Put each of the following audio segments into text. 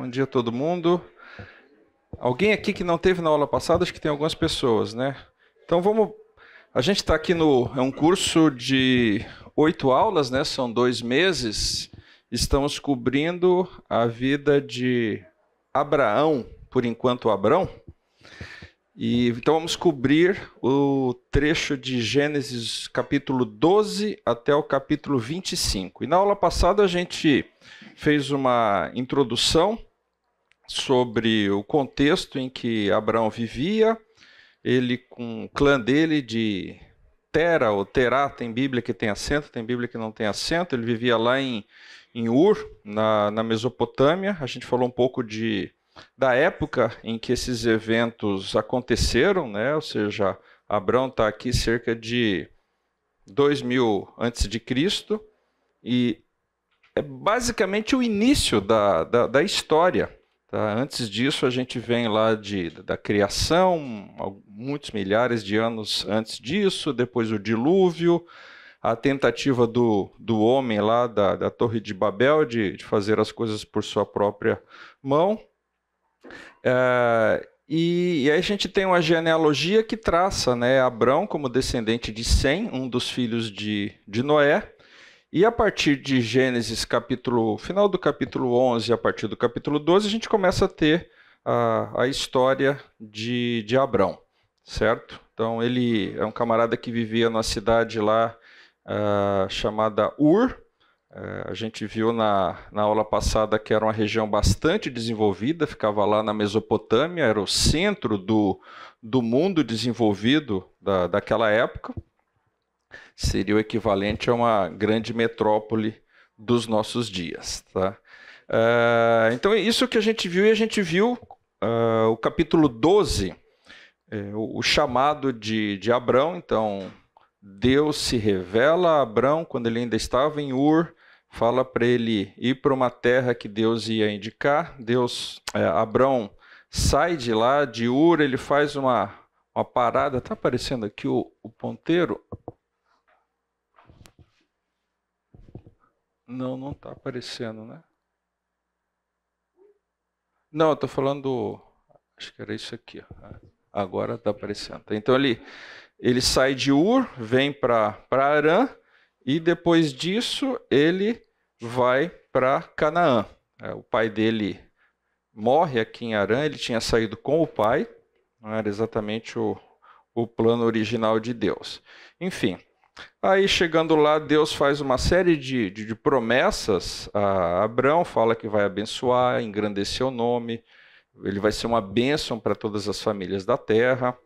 Bom dia a todo mundo. Alguém aqui que não teve na aula passada? Acho que tem algumas pessoas, né? Então vamos... A gente está aqui é um curso de 8 aulas, né? São 2 meses. Estamos cobrindo a vida de Abraão, por enquanto Abrão. Então vamos cobrir o trecho de Gênesis capítulo 12 até o capítulo 25. E na aula passada a gente fez uma introdução sobre o contexto em que Abraão vivia, ele com o clã dele de Tera ou Terá, tem Bíblia que tem acento, tem Bíblia que não tem acento, ele vivia lá em Ur, na Mesopotâmia. A gente falou um pouco da época em que esses eventos aconteceram, né? Ou seja, Abraão está aqui cerca de 2000 antes de Cristo, e é basicamente o início da história. Tá? Antes disso, a gente vem lá da criação, muitos milhares de anos antes disso, depois o dilúvio, a tentativa do homem lá da Torre de Babel de fazer as coisas por sua própria mão. E aí a gente tem uma genealogia que traça, né, Abrão como descendente de Sem, um dos filhos de Noé. E a partir de Gênesis, final do capítulo 11, a partir do capítulo 12, a gente começa a ter a história de Abrão, certo? Então, ele é um camarada que vivia numa cidade lá chamada Ur. A gente viu na aula passada que era uma região bastante desenvolvida, ficava lá na Mesopotâmia, era o centro do mundo desenvolvido daquela época. Seria o equivalente a uma grande metrópole dos nossos dias. Tá? Então, é isso que a gente viu, e a gente viu o capítulo 12, o chamado de Abrão. Então, Deus se revela a Abrão quando ele ainda estava em Ur, fala para ele ir para uma terra que Deus ia indicar. Abrão sai de lá, de Ur, ele faz uma parada. Está aparecendo aqui o ponteiro? Não está aparecendo, né? Não, eu estou falando... Acho que era isso aqui. Agora está aparecendo. Então, ele sai de Ur, vem para Harã, e depois disso ele vai para Canaã. O pai dele morre aqui em Harã, ele tinha saído com o pai, não era exatamente o plano original de Deus. Enfim... Aí, chegando lá, Deus faz uma série de promessas a Abrão, fala que vai abençoar, engrandecer o nome, ele vai ser uma bênção para todas as famílias da terra.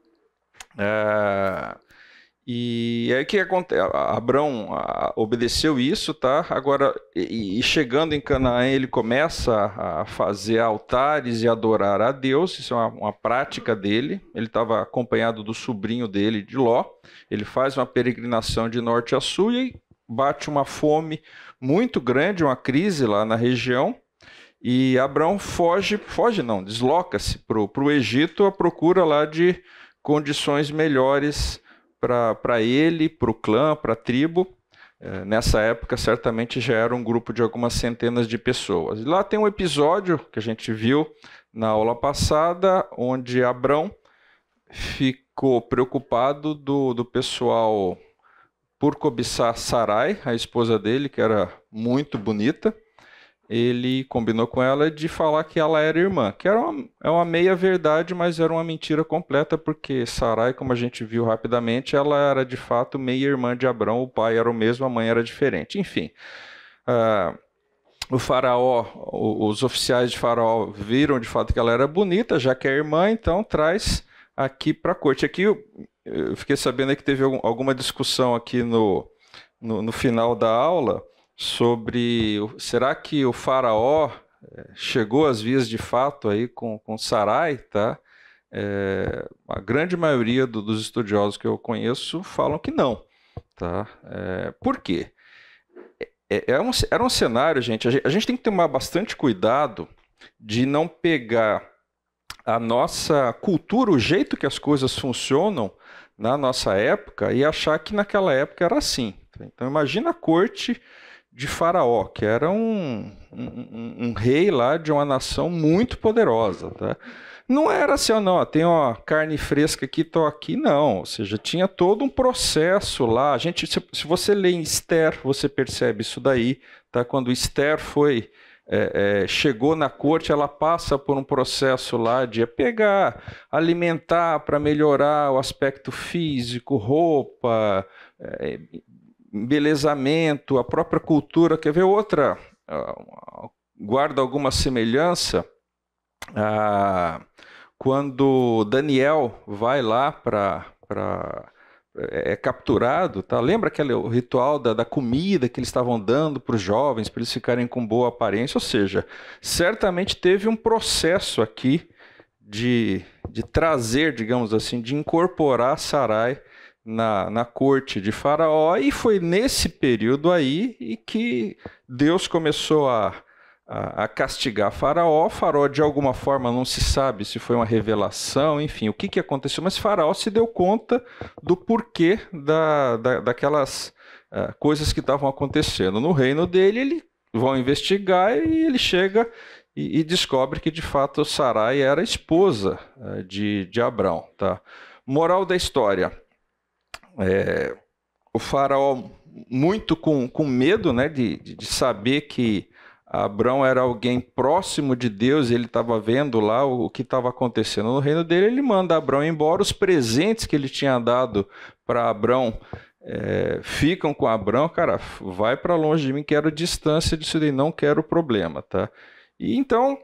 E aí o que acontece? Abrão obedeceu isso, tá? Agora, e chegando em Canaã, ele começa a fazer altares e adorar a Deus. Isso é uma prática dele. Ele estava acompanhado do sobrinho dele, de Ló. Ele faz uma peregrinação de norte a sul e bate uma fome muito grande, uma crise lá na região. E Abrão desloca-se para o Egito à procura lá de condições melhores para ele, para o clã, para a tribo. Nessa época, certamente já era um grupo de algumas centenas de pessoas. E lá tem um episódio que a gente viu na aula passada, onde Abrão ficou preocupado do pessoal por cobiçar Sarai, a esposa dele, que era muito bonita. Ele combinou com ela de falar que ela era irmã, que é uma meia-verdade, mas era uma mentira completa, porque Sarai, como a gente viu rapidamente, ela era de fato meia-irmã de Abrão, o pai era o mesmo, a mãe era diferente. Enfim, o faraó, os oficiais de faraó viram de fato que ela era bonita, já que é irmã, então traz aqui para a corte. Aqui eu fiquei sabendo que teve alguma discussão aqui no final da aula, sobre será que o faraó chegou às vias de fato aí com Sarai, tá? A grande maioria dos estudiosos que eu conheço falam que não, tá? Por quê? Era um cenário, gente, a gente tem que tomar bastante cuidado de não pegar a nossa cultura, o jeito que as coisas funcionam na nossa época, e achar que naquela época era assim. Então imagina a corte de Faraó, que era um rei lá de uma nação muito poderosa, tá? Não era assim, ó, não, ó, tem uma carne fresca aqui, tô aqui, não. Ou seja, tinha todo um processo lá. A gente, se você lê em Esther, você percebe isso daí, tá? Quando Esther chegou na corte, ela passa por um processo lá de pegar, alimentar para melhorar o aspecto físico, roupa, embelezamento, a própria cultura. Quer ver outra? Guarda alguma semelhança? Quando Daniel vai lá é capturado, tá? Lembra o ritual da comida que eles estavam dando para os jovens, para eles ficarem com boa aparência? Ou seja, certamente teve um processo aqui de trazer, digamos assim, de incorporar Sarai na corte de Faraó, e foi nesse período aí e que Deus começou a castigar Faraó. Faraó, de alguma forma, não se sabe se foi uma revelação, enfim, o que aconteceu, mas Faraó se deu conta do porquê daquelas coisas que estavam acontecendo no reino dele. Eles vão investigar e ele chega e descobre que, de fato, Sarai era esposa de Abrão. Tá? Moral da história, o Faraó, muito com medo, né, de saber que Abrão era alguém próximo de Deus, ele estava vendo lá o que estava acontecendo no reino dele, ele manda Abrão embora. Os presentes que ele tinha dado para Abrão ficam com Abrão. Cara, vai para longe de mim, quero distância disso daí, não quero problema, tá? E então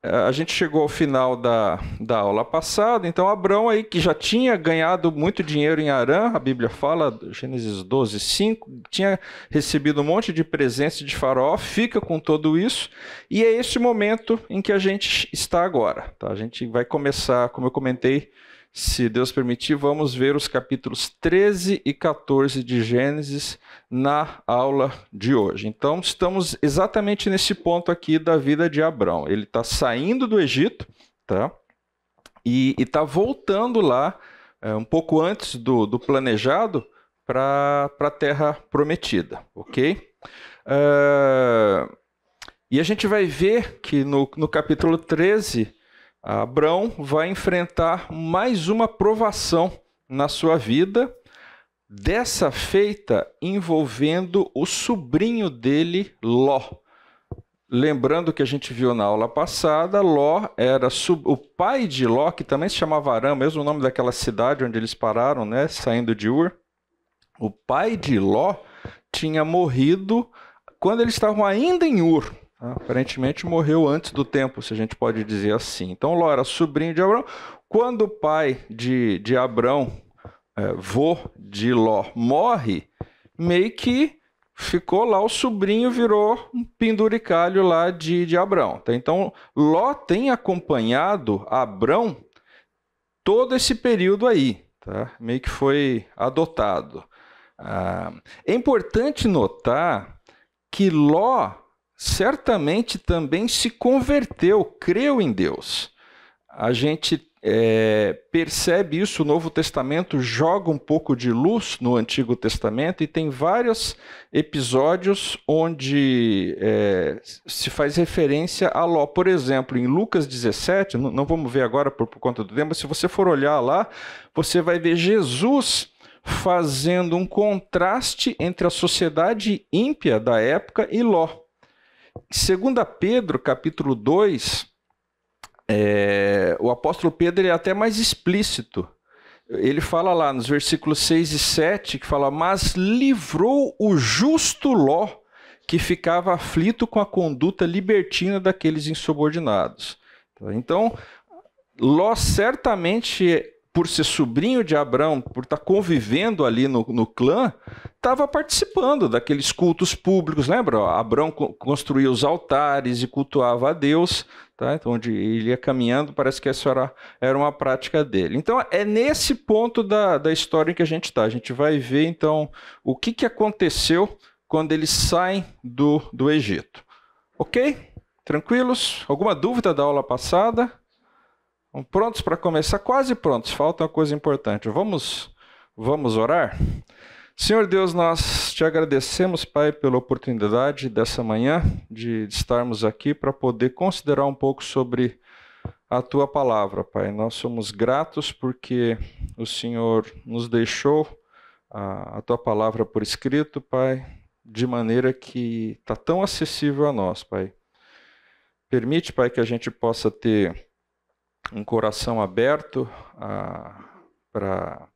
a gente chegou ao final da aula passada. Então Abrão aí, que já tinha ganhado muito dinheiro em Harã, a Bíblia fala, Gênesis 12, 5, tinha recebido um monte de presentes de Faraó, fica com tudo isso, e é esse momento em que a gente está agora. Tá? A gente vai começar, como eu comentei, se Deus permitir, vamos ver os capítulos 13 e 14 de Gênesis na aula de hoje. Então, estamos exatamente nesse ponto aqui da vida de Abrão. Ele está saindo do Egito, tá? E está voltando lá, um pouco antes do planejado, para a Terra Prometida, ok? E a gente vai ver que no capítulo 13... Abrão vai enfrentar mais uma provação na sua vida, dessa feita envolvendo o sobrinho dele, Ló. Lembrando que a gente viu na aula passada, Ló era o pai de Ló, que também se chamava Harã, mesmo o nome daquela cidade onde eles pararam, né, saindo de Ur. O pai de Ló tinha morrido quando eles estavam ainda em Ur. Aparentemente morreu antes do tempo, se a gente pode dizer assim. Então Ló era sobrinho de Abrão. Quando o pai de Abrão, vô de Ló, morre, meio que ficou lá, o sobrinho virou um penduricalho lá de Abrão. Tá? Então Ló tem acompanhado Abrão todo esse período aí, tá? Meio que foi adotado. É importante notar que Ló certamente também se converteu, creu em Deus. A gente percebe isso, o Novo Testamento joga um pouco de luz no Antigo Testamento e tem vários episódios onde se faz referência a Ló. Por exemplo, em Lucas 17, não vamos ver agora por conta do tempo, mas se você for olhar lá, você vai ver Jesus fazendo um contraste entre a sociedade ímpia da época e Ló. Segundo Pedro, capítulo 2, o apóstolo Pedro é até mais explícito. Ele fala lá nos versículos 6 e 7, que fala: mas livrou o justo Ló, que ficava aflito com a conduta libertina daqueles insubordinados. Então, Ló certamente, por ser sobrinho de Abrão, por estar convivendo ali no clã, estava participando daqueles cultos públicos. Lembra? Abrão construía os altares e cultuava a Deus, tá? Então, onde ele ia caminhando, parece que essa era uma prática dele. Então, é nesse ponto da história em que a gente está. A gente vai ver, então, o que aconteceu quando eles saem do Egito. Ok? Tranquilos? Alguma dúvida da aula passada? Prontos para começar? Quase prontos, falta uma coisa importante. Vamos orar? Senhor Deus, nós te agradecemos, Pai, pela oportunidade dessa manhã de estarmos aqui para poder considerar um pouco sobre a Tua palavra, Pai. Nós somos gratos porque o Senhor nos deixou a Tua palavra por escrito, Pai, de maneira que está tão acessível a nós, Pai. Permite, Pai, que a gente possa ter um coração aberto para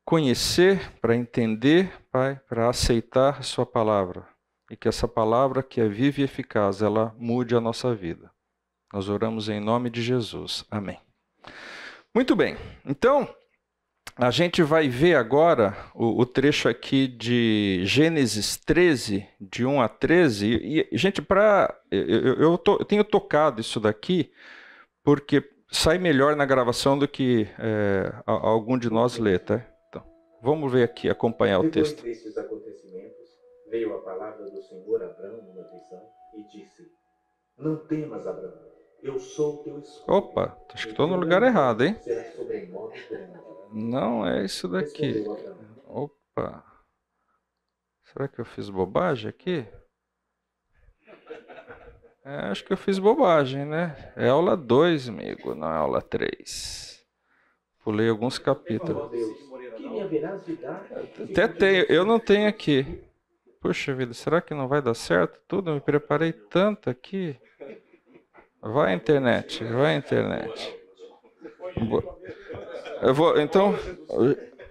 conhecer, para entender, Pai, para aceitar a Sua palavra. E que essa palavra que é viva e eficaz, ela mude a nossa vida. Nós oramos em nome de Jesus. Amém. Muito bem. Então, a gente vai ver agora o trecho aqui de Gênesis 13, de 1 a 13. E gente, eu tenho tocado isso daqui porque sai melhor na gravação do que algum de nós lê, tá? Vamos ver aqui, acompanhar o texto. Depois destes acontecimentos, veio a palavra do Senhor a Abrão numa visão e disse: Não temas, Abrão, eu sou teu escudo. Opa, acho que estou no lugar errado, hein? Será sobremodo grande. Não é isso daqui. Respondeu Abrão: Opa, será que eu fiz bobagem aqui? Acho que eu fiz bobagem, né? É aula 2, amigo, não é aula 3. Pulei alguns capítulos. Deus, que me haverás de dar? Até tenho, eu não tenho aqui. Puxa vida, será que não vai dar certo tudo? Eu me preparei tanto aqui. Vai internet, vai internet. Eu vou, então...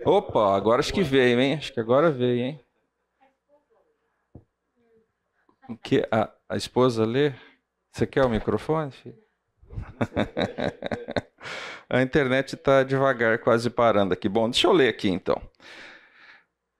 Opa, agora acho que veio, hein? Acho que agora veio, hein? O que a esposa lê? Você quer o microfone, filho? A internet está devagar, quase parando aqui. Bom, deixa eu ler aqui então.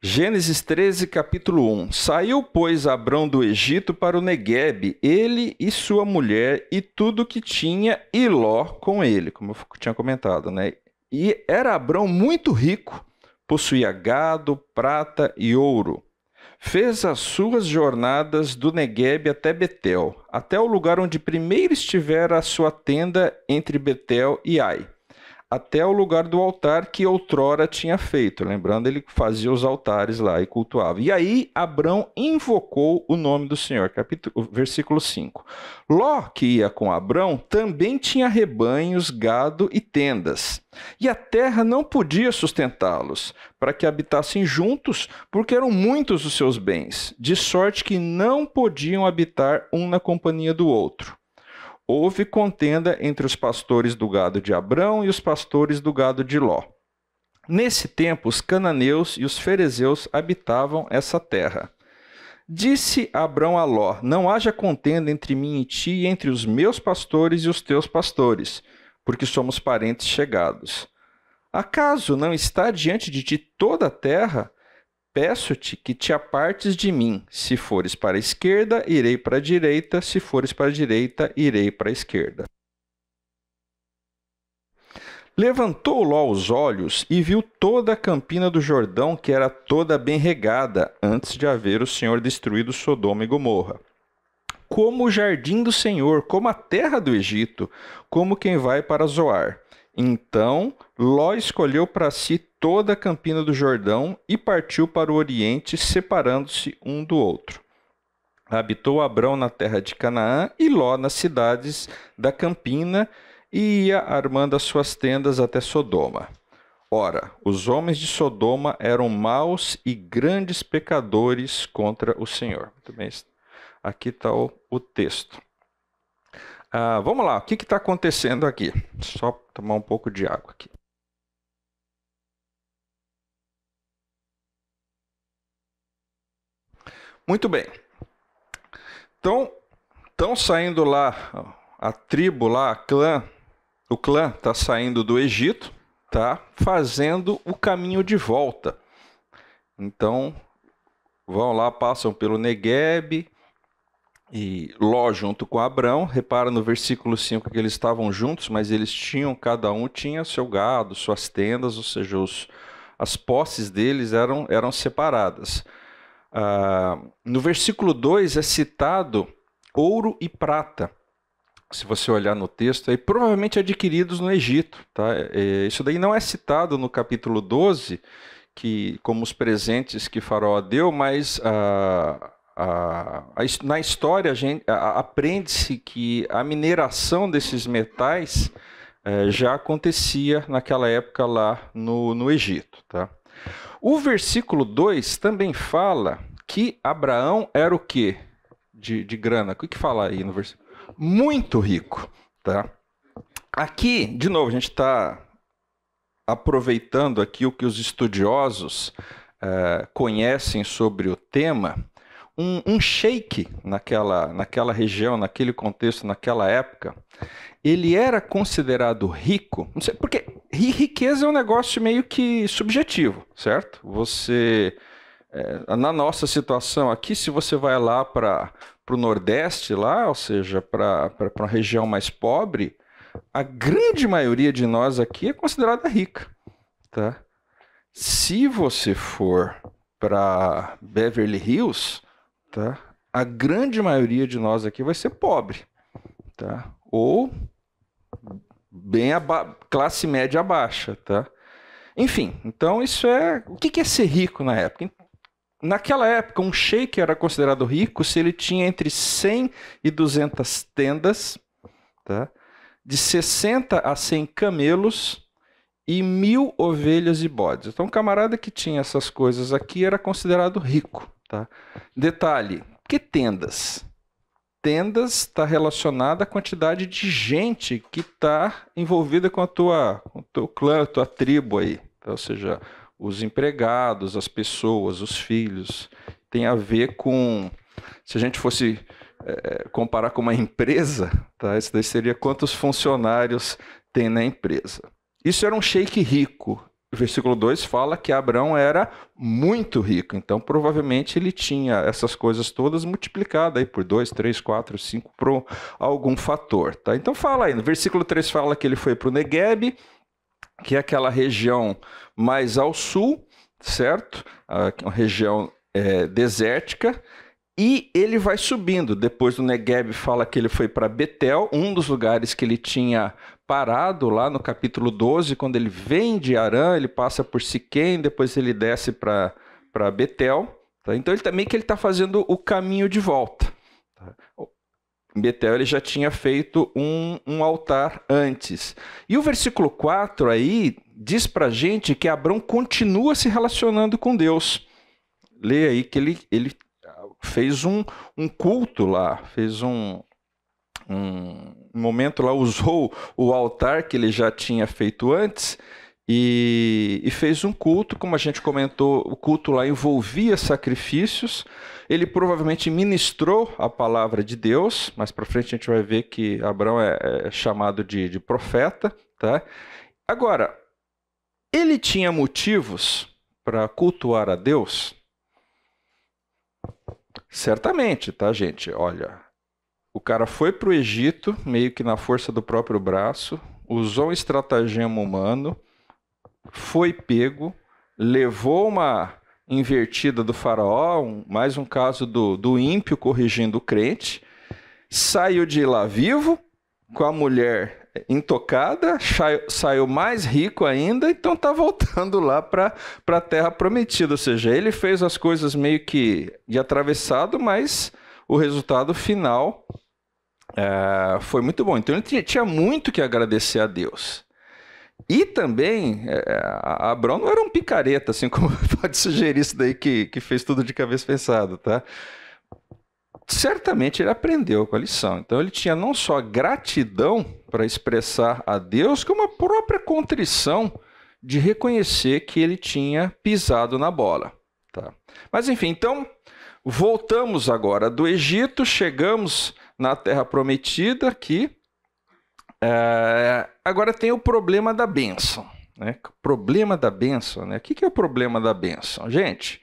Gênesis 13, capítulo 1. Saiu, pois, Abrão do Egito para o Neguebe, ele e sua mulher e tudo que tinha, e Ló com ele, como eu tinha comentado, né? E era Abrão muito rico, possuía gado, prata e ouro. Fez as suas jornadas do Neguebe até Betel, até o lugar onde primeiro estivera a sua tenda entre Betel e Ai, até o lugar do altar que outrora tinha feito. Lembrando, ele fazia os altares lá e cultuava. E aí Abrão invocou o nome do Senhor. Versículo 5. Ló, que ia com Abrão, também tinha rebanhos, gado e tendas. E a terra não podia sustentá-los, para que habitassem juntos, porque eram muitos os seus bens, de sorte que não podiam habitar um na companhia do outro. Houve contenda entre os pastores do gado de Abrão e os pastores do gado de Ló. Nesse tempo, os cananeus e os ferezeus habitavam essa terra. Disse Abrão a Ló: Não haja contenda entre mim e ti, e entre os meus pastores e os teus pastores, porque somos parentes chegados. Acaso não está diante de ti toda a terra? Peço-te que te apartes de mim. Se fores para a esquerda, irei para a direita. Se fores para a direita, irei para a esquerda. Levantou Ló os olhos e viu toda a campina do Jordão, que era toda bem regada, antes de haver o Senhor destruído Sodoma e Gomorra. Como o jardim do Senhor, como a terra do Egito, como quem vai para Zoar. Então Ló escolheu para si toda a campina do Jordão e partiu para o oriente, separando-se um do outro. Habitou Abrão na terra de Canaã e Ló nas cidades da campina, e ia armando as suas tendas até Sodoma. Ora, os homens de Sodoma eram maus e grandes pecadores contra o Senhor. Muito bem, aqui está o texto. Vamos lá, o que está acontecendo aqui? Só tomar um pouco de água aqui. Muito bem. Então, estão saindo lá, a tribo lá, o clã está saindo do Egito, tá? Fazendo o caminho de volta. Então, vão lá, passam pelo Neguebe, e Ló junto com Abrão. Repara no versículo 5 que eles estavam juntos, mas eles tinham, cada um tinha seu gado, suas tendas, ou seja, as posses deles eram separadas. No versículo 2 é citado ouro e prata. Se você olhar no texto, aí provavelmente adquiridos no Egito. Tá? Isso daí não é citado no capítulo 12, como os presentes que Faraó deu, mas na história aprende-se que a mineração desses metais já acontecia naquela época lá no Egito. Tá? O versículo 2 também fala que Abraão era o quê? De grana. O que fala aí no versículo? Muito rico. Tá? Aqui, de novo, a gente está aproveitando aqui o que os estudiosos conhecem sobre o tema. Um sheik naquela região, naquele contexto, naquela época, ele era considerado rico, não sei, porque riqueza é um negócio meio que subjetivo, certo? Você, na nossa situação aqui, se você vai lá para o Nordeste, lá, ou seja, para uma região mais pobre, a grande maioria de nós aqui é considerada rica, tá? Se você for para Beverly Hills, tá? A grande maioria de nós aqui vai ser pobre, tá? Ou bem classe média baixa, tá? Enfim, então isso é... O que é ser rico na época? Naquela época, um sheik era considerado rico se ele tinha entre 100 e 200 tendas, tá? De 60 a 100 camelos e 1.000 ovelhas e bodes. Então, um camarada que tinha essas coisas aqui era considerado rico. Tá? Detalhe, que tendas? Tendas está relacionada à quantidade de gente que está envolvida com o teu clã, a tua tribo aí. Então, ou seja, os empregados, as pessoas, os filhos. Tem a ver com... Se a gente fosse comparar com uma empresa, tá? Isso daí seria quantos funcionários tem na empresa. Isso era um sheik rico. O versículo 2 fala que Abraão era muito rico, então provavelmente ele tinha essas coisas todas multiplicadas aí por 2, 3, 4, 5 por algum fator. Tá? Então fala aí, no versículo 3 fala que ele foi para o Negueb, que é aquela região mais ao sul, certo? Uma região desértica, e ele vai subindo. Depois do Negueb fala que ele foi para Betel, um dos lugares que ele tinha parado lá no capítulo 12, quando ele vem de Arã, ele passa por Siquém, depois ele desce para Betel. Tá? Então ele também que ele está fazendo o caminho de volta. Tá? Em Betel ele já tinha feito um altar antes. E o versículo 4 aí diz para a gente que Abrão continua se relacionando com Deus. Lê aí que ele fez um culto lá, fez um momento lá, usou o altar que ele já tinha feito antes e fez um culto, como a gente comentou, o culto lá envolvia sacrifícios, ele provavelmente ministrou a palavra de Deus, mais para frente a gente vai ver que Abraão é chamado de profeta, tá? Agora, ele tinha motivos para cultuar a Deus? Certamente, tá, gente? Olha, o cara foi para o Egito, meio que na força do próprio braço, usou um estratagema humano, foi pego, levou uma invertida do faraó, mais um caso do ímpio corrigindo o crente, saiu de lá vivo, com a mulher intocada, saiu mais rico ainda, então está voltando lá para a terra prometida. Ou seja, ele fez as coisas meio que de atravessado, mas o resultado final foi muito bom. Então ele tinha muito que agradecer a Deus. E também, Abrão não era um picareta, assim como pode sugerir isso daí que fez tudo de cabeça pensada, tá? Certamente ele aprendeu com a lição. Então ele tinha não só gratidão para expressar a Deus, como a própria contrição de reconhecer que ele tinha pisado na bola. Tá? Mas enfim, então voltamos agora do Egito, chegamos na Terra Prometida aqui. Agora tem o problema da bênção. Né? Problema da bênção, né? O que é o problema da bênção? Gente,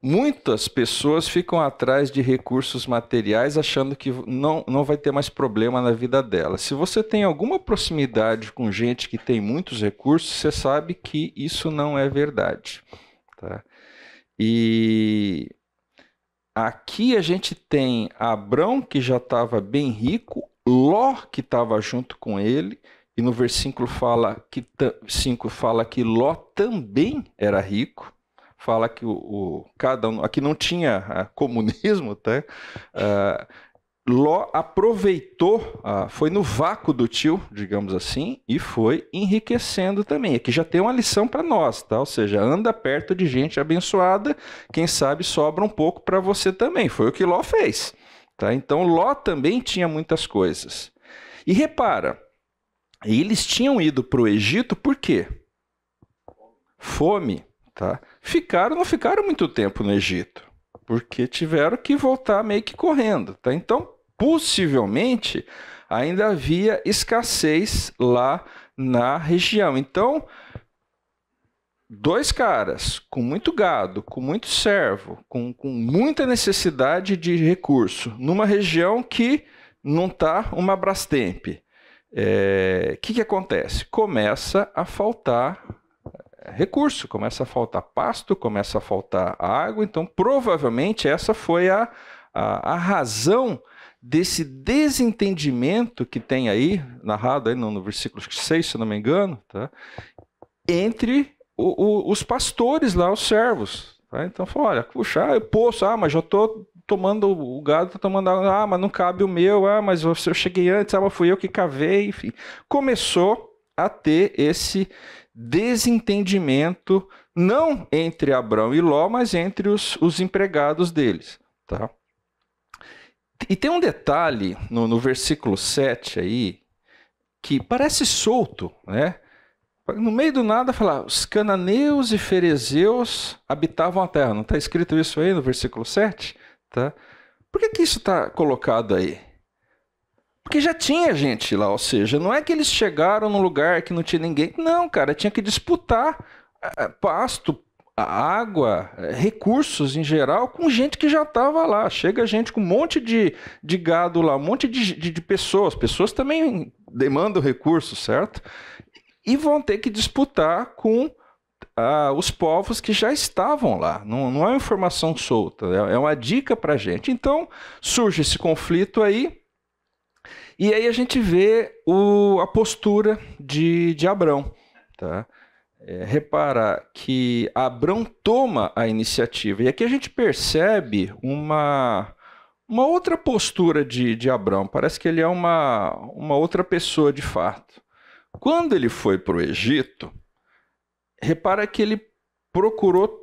muitas pessoas ficam atrás de recursos materiais achando que não vai ter mais problema na vida delas. Se você tem alguma proximidade com gente que tem muitos recursos, você sabe que isso não é verdade. Tá? E aqui a gente tem Abrão, que já estava bem rico, Ló, que estava junto com ele, e no versículo 5 fala que Ló também era rico. Fala que cada um, aqui não tinha comunismo, tá? Ló aproveitou, foi no vácuo do tio, digamos assim, e foi enriquecendo também. Aqui já tem uma lição para nós, tá? Ou seja, anda perto de gente abençoada, quem sabe sobra um pouco para você também. Foi o que Ló fez, tá? Então Ló também tinha muitas coisas. E repara, eles tinham ido para o Egito por quê? Fome, tá? Não ficaram muito tempo no Egito, porque tiveram que voltar meio que correndo, tá? Então, possivelmente, ainda havia escassez lá na região. Então, 2 caras com muito gado, com muito servo, com muita necessidade de recurso, numa região que não está uma Brastemp. Que acontece? Começa a faltar recurso, começa a faltar pasto, começa a faltar água. Então, provavelmente, essa foi a razão desse desentendimento que tem aí, narrado aí no versículo 6, se não me engano, tá? Entre os pastores lá, os servos. Tá? Então, falou, olha, puxa, eu posso, mas já estou tomando o gado, estou tomando água, mas não cabe o meu, mas eu cheguei antes, mas fui eu que cavei, enfim. Começou a ter esse desentendimento, não entre Abrão e Ló, mas entre os empregados deles. Tá? E tem um detalhe no versículo 7 aí, que parece solto, né? No meio do nada, fala, os cananeus e ferezeus habitavam a terra. Não está escrito isso aí no versículo 7? Tá? Por que isso está colocado aí? Porque já tinha gente lá, ou seja, não é que eles chegaram num lugar que não tinha ninguém. Não, cara, tinha que disputar pasto, água, recursos em geral, com gente que já estava lá. Chega gente com um monte de gado lá, um monte de pessoas. Pessoas também demandam recursos, certo? E vão ter que disputar com os povos que já estavam lá. Não é uma informação solta, é uma dica para a gente. Então, surge esse conflito aí, e aí a gente vê a postura de Abrão. Tá? Repara que Abrão toma a iniciativa, e aqui a gente percebe uma outra postura de Abrão. Parece que ele é uma outra pessoa de fato. Quando ele foi para o Egito, repara que ele procurou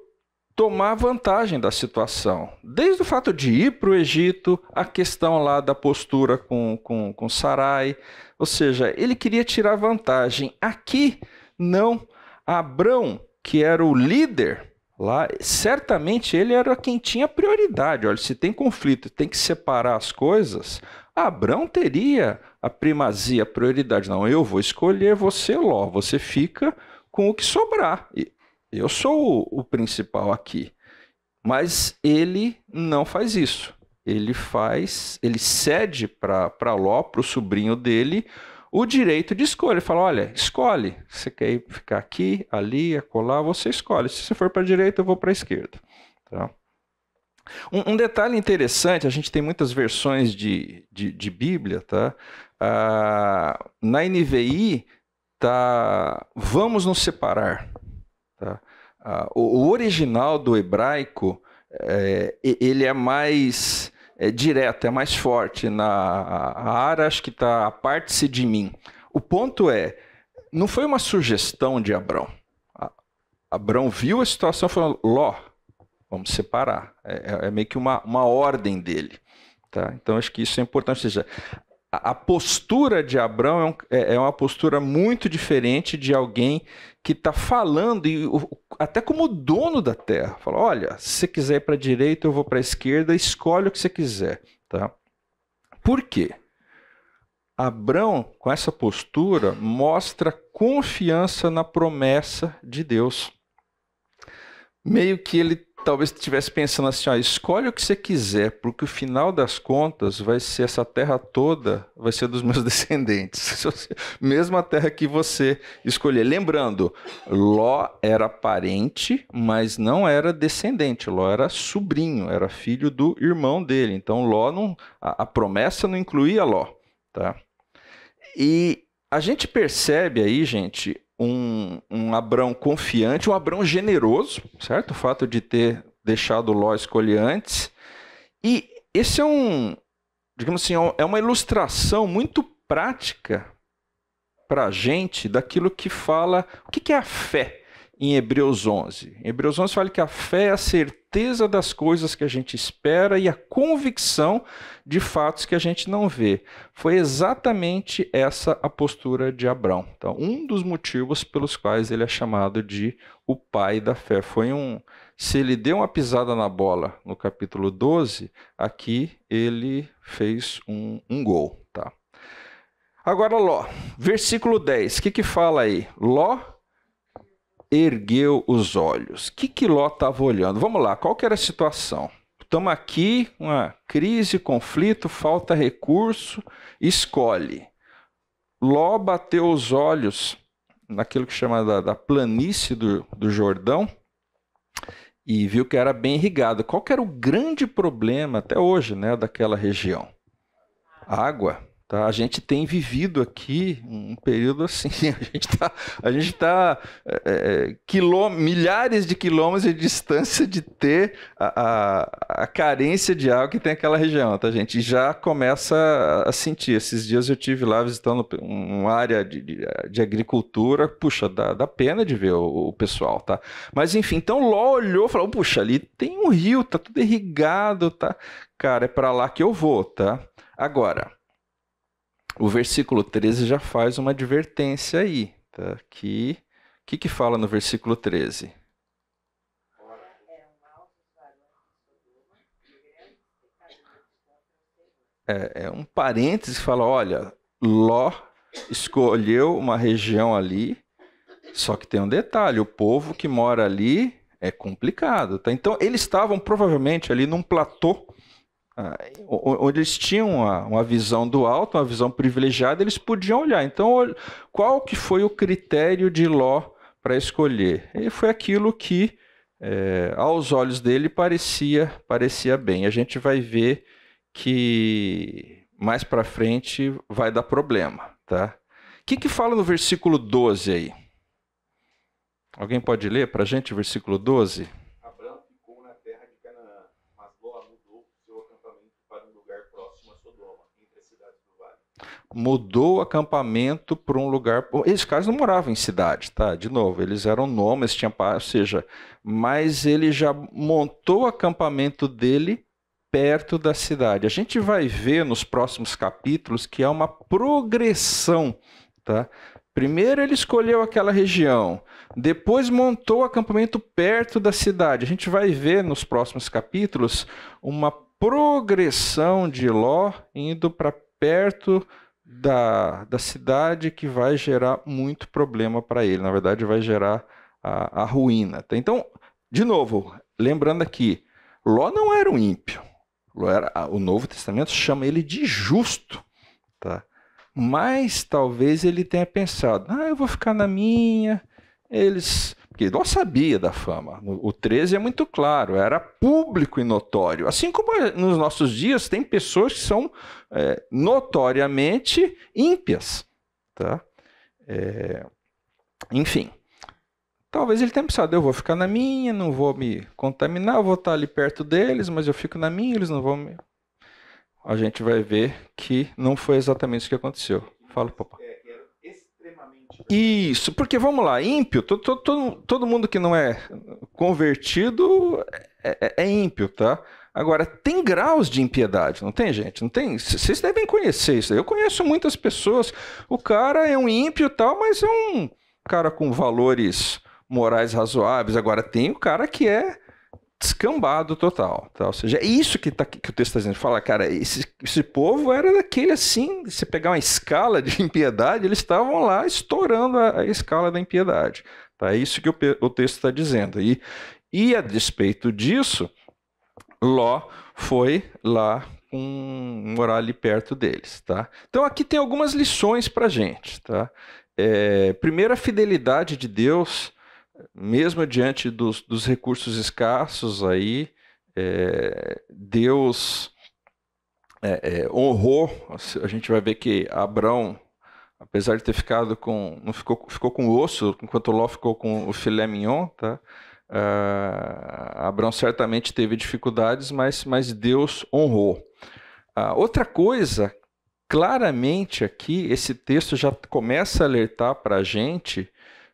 tomar vantagem da situação. Desde o fato de ir para o Egito, a questão lá da postura com Sarai, ou seja, ele queria tirar vantagem. Aqui, não. Abrão, que era o líder lá, certamente ele era quem tinha prioridade. Olha, se tem conflito, tem que separar as coisas, Abrão teria a primazia, a prioridade. Não, eu vou escolher você, Ló, você fica com o que sobrar. Eu sou o principal aqui. Mas ele não faz isso. Ele cede para Ló, para o sobrinho dele, o direito de escolha. Ele fala, olha, escolhe. Você quer ficar aqui, ali, acolá, você escolhe. Se você for para a direita, eu vou para a esquerda. Tá? Um detalhe interessante, a gente tem muitas versões de Bíblia, tá? Na NVI tá, vamos nos separar. Tá? O original do hebraico, ele é mais direto, é mais forte. A Ara, acho que está aparte-se de mim. O ponto não foi uma sugestão de Abrão. Abrão viu a situação e falou, Ló, vamos separar. É meio que uma ordem dele. Tá? Então, acho que isso é importante. Ou seja, a postura de Abrão é uma postura muito diferente de alguém que está falando, até como dono da terra. Fala, olha, se você quiser ir para a direita, eu vou para a esquerda, escolhe o que você quiser. Tá? Por quê? Abrão, com essa postura, mostra confiança na promessa de Deus. Meio que ele talvez estivesse pensando assim, escolhe o que você quiser, porque o final das contas vai ser essa terra toda, vai ser dos meus descendentes. Mesmo a terra que você escolher. Lembrando, Ló era parente, mas não era descendente. Ló era sobrinho, era filho do irmão dele. Então, a promessa não incluía Ló. Tá? E A gente percebe aí, gente, um Abrão confiante, um Abrão generoso, certo? O fato de ter deixado Ló escolher antes. E esse digamos assim, é uma ilustração muito prática para a gente daquilo que fala... O que é a fé em Hebreus 11? Em Hebreus 11 fala que a fé é a certeza das coisas que a gente espera e a convicção de fatos que a gente não vê. Foi exatamente essa a postura de Abrão. Então, um dos motivos pelos quais ele é chamado de o pai da fé. Se ele deu uma pisada na bola no capítulo 12, aqui ele fez um gol. Tá? Agora, Ló, versículo 10, o que fala aí? Ló ergueu os olhos. O que Ló estava olhando? Vamos lá, qual que era a situação? Estamos aqui, uma crise, conflito, falta recurso, escolhe. Ló bateu os olhos naquilo que chama da planície do Jordão e viu que era bem irrigado. Qual que era o grande problema até hoje, né, daquela região? Água. Tá? A gente tem vivido aqui um período assim, a gente está milhares de quilômetros de distância de ter a carência de água que tem aquela região, tá, gente? E já começa a sentir. Esses dias eu tive lá visitando uma área de agricultura, puxa, dá pena de ver o pessoal, tá? Mas enfim, então Ló olhou e falou, puxa, ali tem um rio, tá tudo irrigado, tá? Cara, é para lá que eu vou, tá? Agora, o versículo 13 já faz uma advertência aí, tá? O que fala no versículo 13? É um parêntese que fala, olha, Ló escolheu uma região ali, só que tem um detalhe, o povo que mora ali é complicado, tá? Então, eles estavam provavelmente ali num platô, onde eles tinham uma visão do alto, uma visão privilegiada, eles podiam olhar. Então, qual que foi o critério de Ló para escolher? E foi aquilo que, aos olhos dele, parecia bem. A gente vai ver que mais para frente vai dar problema. Tá? O que fala no versículo 12 aí? Alguém pode ler para a gente o versículo 12? Mudou o acampamento para um lugar... Esses caras não moravam em cidade, tá? De novo, eles eram nômades, tinham... ou seja, mas ele já montou o acampamento dele perto da cidade. A gente vai ver nos próximos capítulos que há uma progressão, tá? Primeiro ele escolheu aquela região, depois montou o acampamento perto da cidade. A gente vai ver nos próximos capítulos uma progressão de Ló indo para perto da cidade, que vai gerar muito problema para ele. Na verdade, vai gerar a ruína. Tá? Então, de novo, lembrando aqui, Ló não era um ímpio. O Novo Testamento chama ele de justo. Tá? Mas talvez ele tenha pensado, eu vou ficar na minha, porque Ló sabia da fama. O 13 é muito claro, era público e notório. Assim como nos nossos dias tem pessoas que são notoriamente ímpias. Tá? Enfim, talvez ele tenha pensado, eu vou ficar na minha, não vou me contaminar, eu vou estar ali perto deles, mas eu fico na minha, eles não vão me... A gente vai ver que não foi exatamente isso que aconteceu. Fala, papai. Isso, porque vamos lá, ímpio, todo mundo que não é convertido é ímpio, tá? Agora, tem graus de impiedade, não tem, gente? Não tem? Vocês devem conhecer isso. Eu conheço muitas pessoas, o cara é um ímpio e tal, mas é um cara com valores morais razoáveis. Agora, tem o cara que é descambado total, tá? Ou seja, é isso que o texto está dizendo. Fala, cara, esse povo era daquele assim, se pegar uma escala de impiedade, eles estavam lá estourando a escala da impiedade. Tá? É isso que o texto está dizendo. E a despeito disso, Ló foi lá morar ali perto deles. Tá? Então aqui tem algumas lições para a gente. Tá? Primeiro, a fidelidade de Deus, mesmo diante dos recursos escassos, aí, Deus honrou. A gente vai ver que Abrão apesar de ter ficado com, não ficou com o osso, enquanto Ló ficou com o filé mignon, tá? Abrão certamente teve dificuldades, mas Deus honrou. Outra coisa, claramente aqui, esse texto já começa a alertar para a gente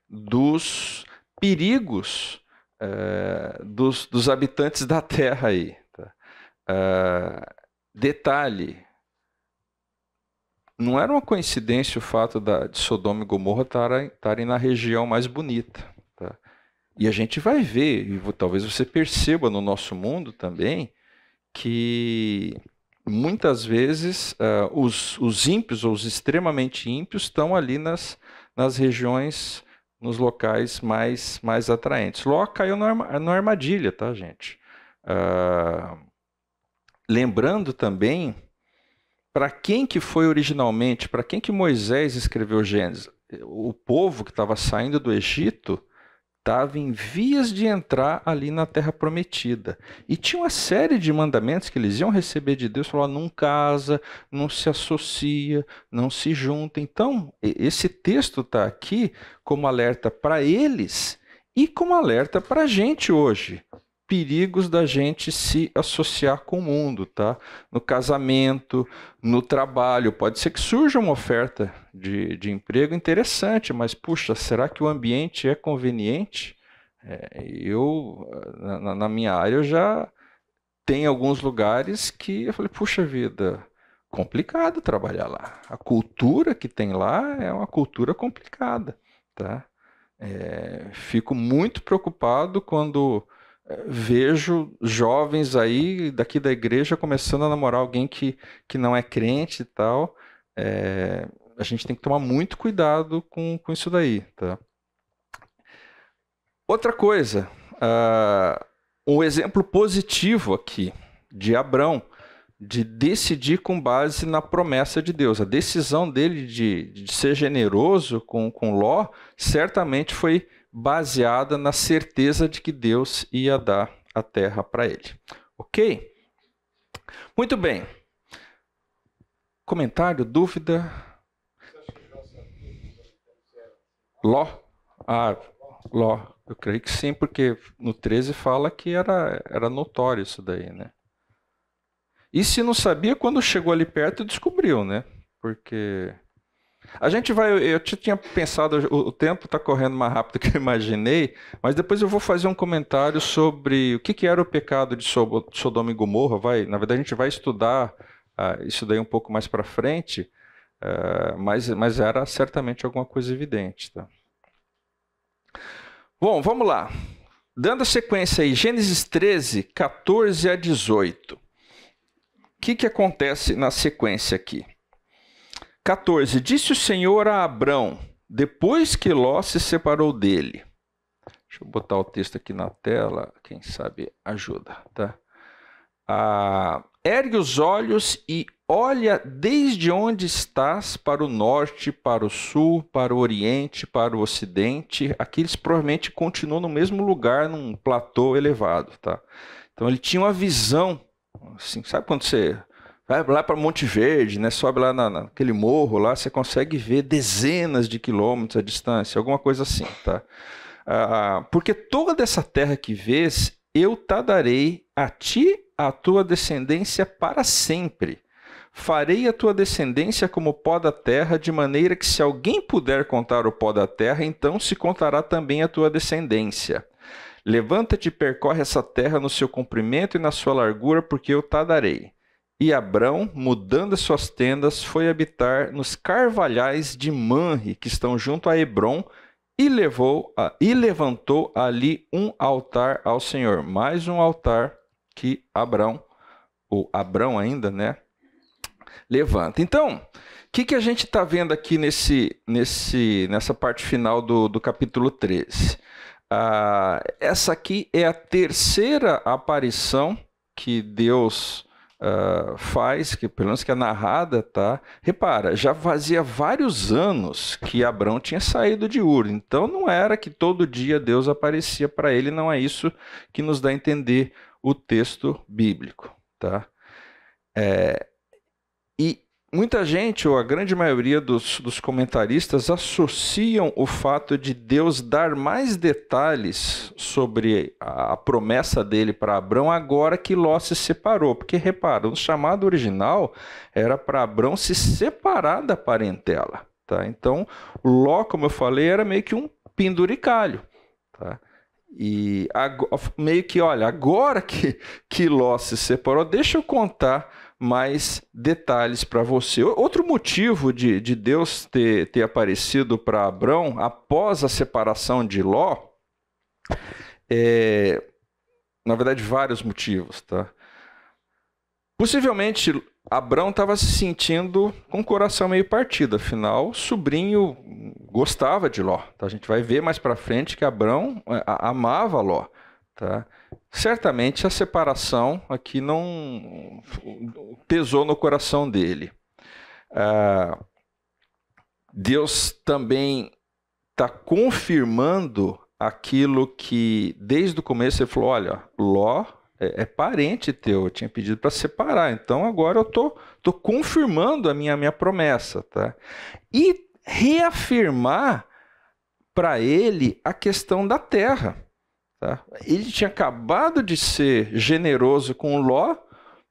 dos perigos dos habitantes da terra aí. Tá? Detalhe, não era uma coincidência o fato de Sodoma e Gomorra estarem na região mais bonita. Tá? E a gente vai ver, e talvez você perceba no nosso mundo também, que muitas vezes os ímpios ou os extremamente ímpios estão ali nas regiões, nos locais mais atraentes. Ló caiu na armadilha, tá, gente? Lembrando também, para quem que foi originalmente, para quem que Moisés escreveu Gênesis? O povo que estava saindo do Egito estava em vias de entrar ali na Terra Prometida. E tinha uma série de mandamentos que eles iam receber de Deus, falando, não casa, não se associa, não se junta. Então, esse texto está aqui como alerta para eles e como alerta para a gente hoje. Perigos da gente se associar com o mundo, tá? No casamento, no trabalho. Pode ser que surja uma oferta de emprego interessante, mas, puxa, será que o ambiente é conveniente? Na minha área, eu já tenho alguns lugares que eu falei, puxa vida, complicado trabalhar lá. A cultura que tem lá é uma cultura complicada, tá? Fico muito preocupado quando vejo jovens aí daqui da igreja começando a namorar alguém que não é crente e tal. A gente tem que tomar muito cuidado com isso daí, tá? Outra coisa, um exemplo positivo aqui de Abrão, de decidir com base na promessa de Deus. A decisão dele de ser generoso com Ló certamente foi baseada na certeza de que Deus ia dar a terra para ele. Ok? Muito bem. Comentário, dúvida? Ló? Ló. Eu creio que sim, porque no 13 fala que era notório isso daí, né? E se não sabia, quando chegou ali perto, descobriu, né? Porque a gente vai... Eu tinha pensado, o tempo está correndo mais rápido do que eu imaginei, mas depois eu vou fazer um comentário sobre o que era o pecado de Sodoma e Gomorra. Na verdade, a gente vai estudar isso daí um pouco mais para frente, mas era certamente alguma coisa evidente, tá? Bom, vamos lá. Dando sequência aí, Gênesis 13, 14 a 18. O que acontece na sequência aqui? 14. Disse o Senhor a Abrão, depois que Ló se separou dele. Deixa eu botar o texto aqui na tela, quem sabe ajuda, tá? Ergue os olhos e olha desde onde estás para o norte, para o sul, para o oriente, para o ocidente. Aqui eles provavelmente continuam no mesmo lugar, num platô elevado, tá? Então ele tinha uma visão, assim, sabe quando você vai lá para Monte Verde, né? Sobe lá naquele morro lá, você consegue ver dezenas de quilômetros à distância, alguma coisa assim, tá? Porque toda essa terra que vês, eu te darei a ti, a tua descendência para sempre. Farei a tua descendência como o pó da terra, de maneira que se alguém puder contar o pó da terra, então se contará também a tua descendência. Levanta-te e percorre essa terra no seu comprimento e na sua largura, porque eu te darei. E Abrão, mudando as suas tendas, foi habitar nos carvalhais de Manre, que estão junto a Hebrom, e levantou ali um altar ao Senhor. Mais um altar que Abrão ainda, né, levanta. Então, o que a gente está vendo aqui nessa parte final do capítulo 13? Essa aqui é a terceira aparição que Deus faz, que pelo menos que é narrada, tá? Repara, já fazia vários anos que Abrão tinha saído de Ur, então não era que todo dia Deus aparecia para ele, não é isso que nos dá a entender o texto bíblico, tá? E muita gente, ou a grande maioria dos comentaristas, associam o fato de Deus dar mais detalhes sobre a promessa dele para Abrão agora que Ló se separou. Porque, repara, o chamado original era para Abrão se separar da parentela. Tá? Então, Ló, como eu falei, era meio que um penduricalho. Tá? E meio que, olha, agora que Ló se separou, deixa eu contar mais detalhes para você. Outro motivo de Deus ter aparecido para Abrão após a separação de Ló, na verdade, vários motivos. Tá? Possivelmente, Abrão estava se sentindo com o coração meio partido, afinal, o sobrinho gostava de Ló. Tá? A gente vai ver mais para frente que Abrão amava Ló. Tá? Certamente a separação aqui não pesou no coração dele. Deus também está confirmando aquilo que desde o começo ele falou, olha, Ló é parente teu, eu tinha pedido para separar, então agora eu tô confirmando a minha promessa. Tá? E reafirmar para ele a questão da terra. Tá? Ele tinha acabado de ser generoso com Ló,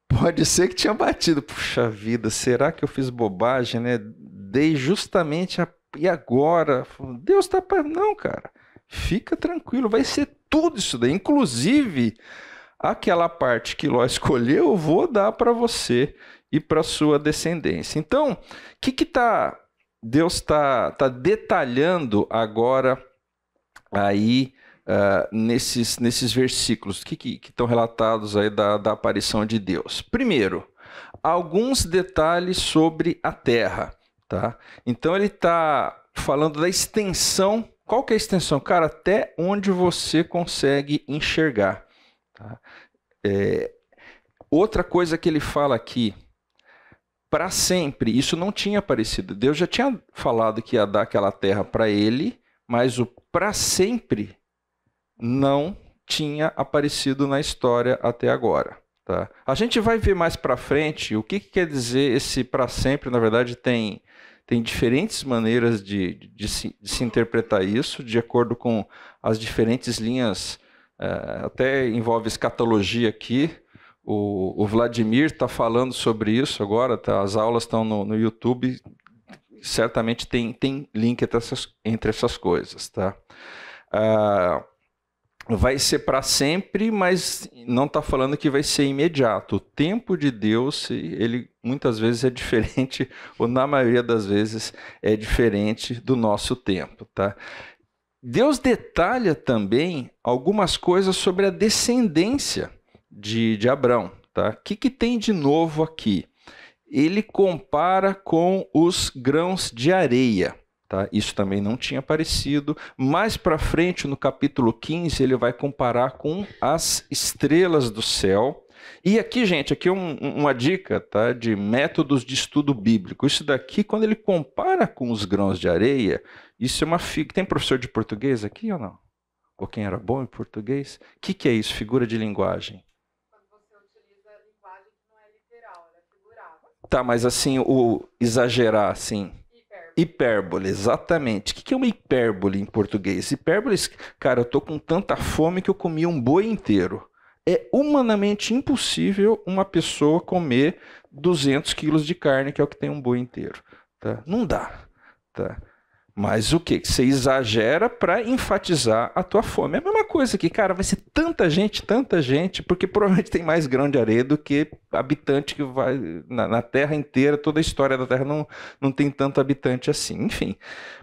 pode ser que tinha batido. Puxa vida, será que eu fiz bobagem, né? Dei justamente e agora? Deus está para... Não, cara, fica tranquilo, vai ser tudo isso daí. Inclusive, aquela parte que Ló escolheu, eu vou dar para você e para sua descendência. Então, o que Deus está detalhando agora aí, nesses versículos que estão relatados aí da aparição de Deus. Primeiro, alguns detalhes sobre a terra. Tá? Então ele está falando da extensão. Qual que é a extensão? Cara, até onde você consegue enxergar. Tá? Outra coisa que ele fala aqui, para sempre, isso não tinha aparecido. Deus já tinha falado que ia dar aquela terra para ele, mas o para sempre não tinha aparecido na história até agora. Tá? A gente vai ver mais para frente o que quer dizer esse para sempre. Na verdade, tem diferentes maneiras de se interpretar isso, de acordo com as diferentes linhas, até envolve escatologia aqui. O Vladimir está falando sobre isso agora, tá? As aulas estão no YouTube, certamente tem link entre essas coisas. Tá? Vai ser para sempre, mas não está falando que vai ser imediato. O tempo de Deus, ele muitas vezes é diferente, ou na maioria das vezes é diferente do nosso tempo. Tá? Deus detalha também algumas coisas sobre a descendência de Abrão. Tá? O que tem de novo aqui? Ele compara com os grãos de areia. Tá? Isso também não tinha aparecido. Mais para frente, no capítulo 15, ele vai comparar com as estrelas do céu. E aqui, gente, aqui é uma dica, tá? De métodos de estudo bíblico. Isso daqui, quando ele compara com os grãos de areia, isso é uma figura. Tem professor de português aqui ou não? Ou quem era bom em português? O que é isso? Figura de linguagem. Quando você utiliza a linguagem que não é literal, ela é figurada. Tá, mas assim, o exagerar, assim... Hipérbole, exatamente. O que é uma hipérbole em português? Hipérbole, cara, eu tô com tanta fome que eu comi um boi inteiro. É humanamente impossível uma pessoa comer 200 quilos de carne, que é o que tem um boi inteiro. Tá? Não dá. Tá? Mas o quê? Você exagera para enfatizar a tua fome. É a mesma coisa que, cara, vai ser tanta gente, porque provavelmente tem mais grão de areia do que habitante que vai na Terra inteira. Toda a história da Terra não tem tanto habitante assim. Enfim.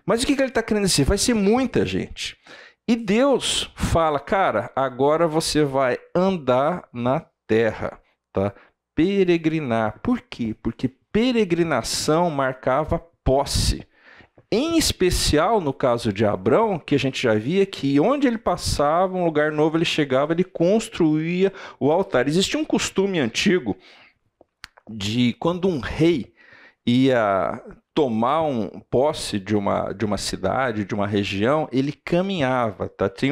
Mas o que ele está querendo dizer? Vai ser muita gente. E Deus fala, cara, agora você vai andar na Terra, tá? Peregrinar. Por quê? Porque peregrinação marcava posse. Em especial, no caso de Abrão, que a gente já via que onde ele passava, um lugar novo ele chegava, ele construía o altar. Existia um costume antigo de quando um rei ia tomar posse de uma cidade, de uma região, ele caminhava. Tá? Tem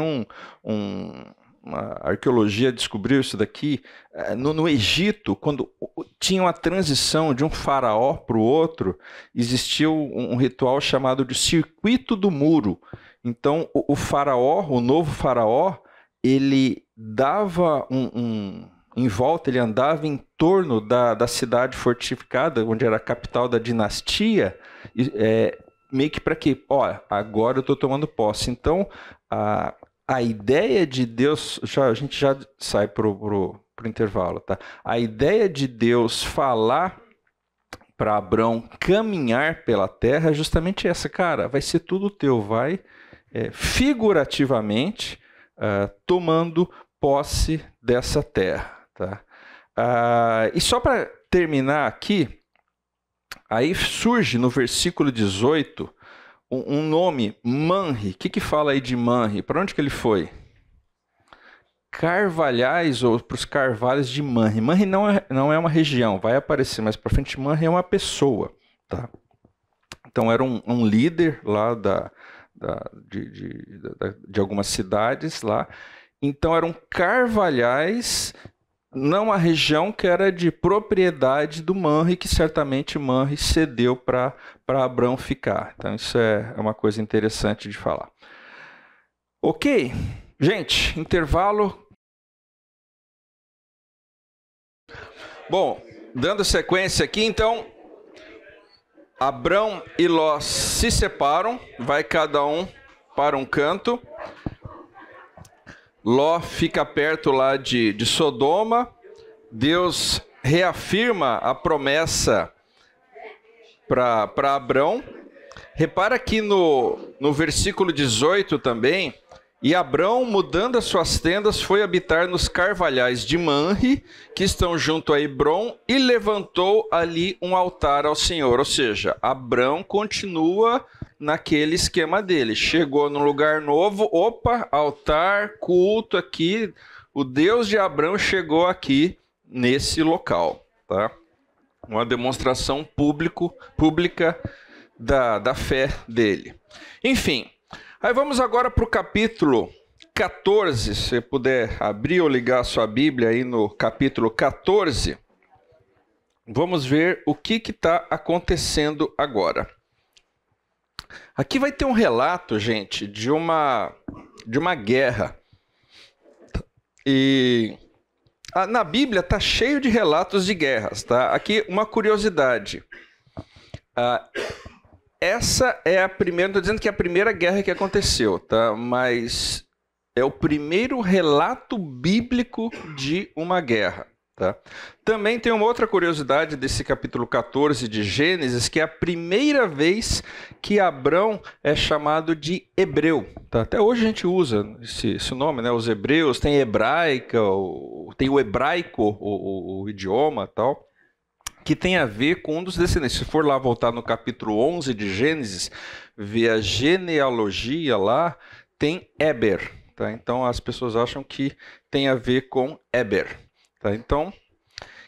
a arqueologia descobriu isso daqui, no Egito, quando tinha uma transição de um faraó para o outro, existia um ritual chamado de circuito do muro. Então, o faraó, o novo faraó, ele dava em volta, ele andava em torno da cidade fortificada, onde era a capital da dinastia, meio que para quê? Agora eu estou tomando posse. Então, a ideia de Deus, a gente já sai pro intervalo, tá? A ideia de Deus falar para Abrão caminhar pela terra é justamente essa, cara, vai ser tudo teu, vai figurativamente tomando posse dessa terra, tá? E só para terminar aqui, aí surge no versículo 18 um nome, Manre. O que fala aí de Manre? Para onde que ele foi? Carvalhais, ou para os carvalhos de Manre. Manre não é uma região, vai aparecer mais para frente. Manre é uma pessoa, tá? Então era um líder lá de algumas cidades lá. Então eram carvalhais numa região que era de propriedade do Manre, que certamente Manre cedeu para Abrão ficar. Então isso é uma coisa interessante de falar. Ok, gente, intervalo. Bom, dando sequência aqui, então, Abrão e Ló se separam, vai cada um para um canto. Ló fica perto lá de Sodoma. Deus reafirma a promessa para Abrão. Repara que no versículo 18 também, e Abrão, mudando as suas tendas, foi habitar nos carvalhais de Manre, que estão junto a Hebrom, e levantou ali um altar ao Senhor. Ou seja, Abrão continua naquele esquema dele. Chegou num lugar novo, altar, culto aqui. O Deus de Abrão chegou aqui nesse local, tá? Uma demonstração pública da fé dele. Enfim, aí vamos agora para o capítulo 14. Se você puder abrir ou ligar a sua Bíblia aí no capítulo 14, vamos ver o que está acontecendo agora. Aqui vai ter um relato, gente, de uma guerra. E na Bíblia está cheio de relatos de guerras, tá? Aqui uma curiosidade. Essa é a primeira, não estou dizendo que é a primeira guerra que aconteceu, tá? Mas é o primeiro relato bíblico de uma guerra. Tá? Também tem uma outra curiosidade desse capítulo 14 de Gênesis, que é a primeira vez que Abrão é chamado de hebreu. Tá? Até hoje a gente usa esse nome, né? Os hebreus, tem hebraica, tem o hebraico, o idioma tal, que tem a ver com um dos descendentes. Se for lá voltar no capítulo 11 de Gênesis, ver a genealogia lá, tem Eber. Tá? Então as pessoas acham que tem a ver com Eber. Tá, então, o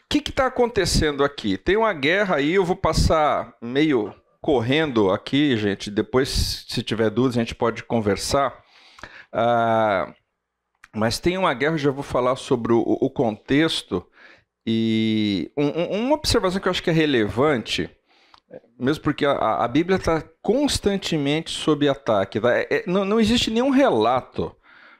que está acontecendo aqui? Tem uma guerra aí, eu vou passar meio correndo aqui, gente. Depois, se tiver dúvidas, a gente pode conversar. Mas tem uma guerra, eu já vou falar sobre o contexto. E uma observação que eu acho que é relevante, mesmo porque a Bíblia está constantemente sob ataque. Tá? Não existe nenhum relato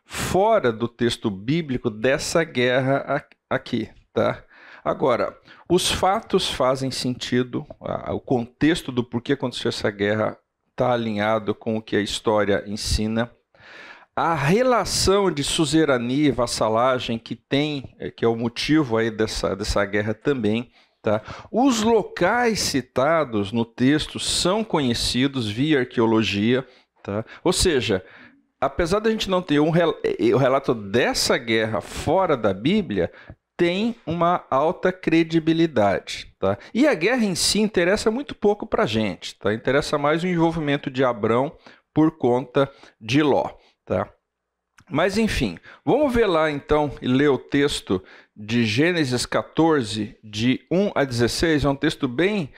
fora do texto bíblico dessa guerra aqui, tá? Agora, os fatos fazem sentido, o contexto do porquê aconteceu essa guerra está alinhado com o que a história ensina. A relação de suzerania e vassalagem que tem, que é o motivo aí dessa guerra também, tá? Os locais citados no texto são conhecidos via arqueologia, tá? Ou seja, apesar da gente não ter o relato dessa guerra fora da Bíblia, tem uma alta credibilidade. Tá? E a guerra em si interessa muito pouco para a gente. Tá? Interessa mais o envolvimento de Abrão por conta de Ló. Tá? Mas enfim, vamos ver lá então e ler o texto de Gênesis 14, de 1 a 16. É um texto bem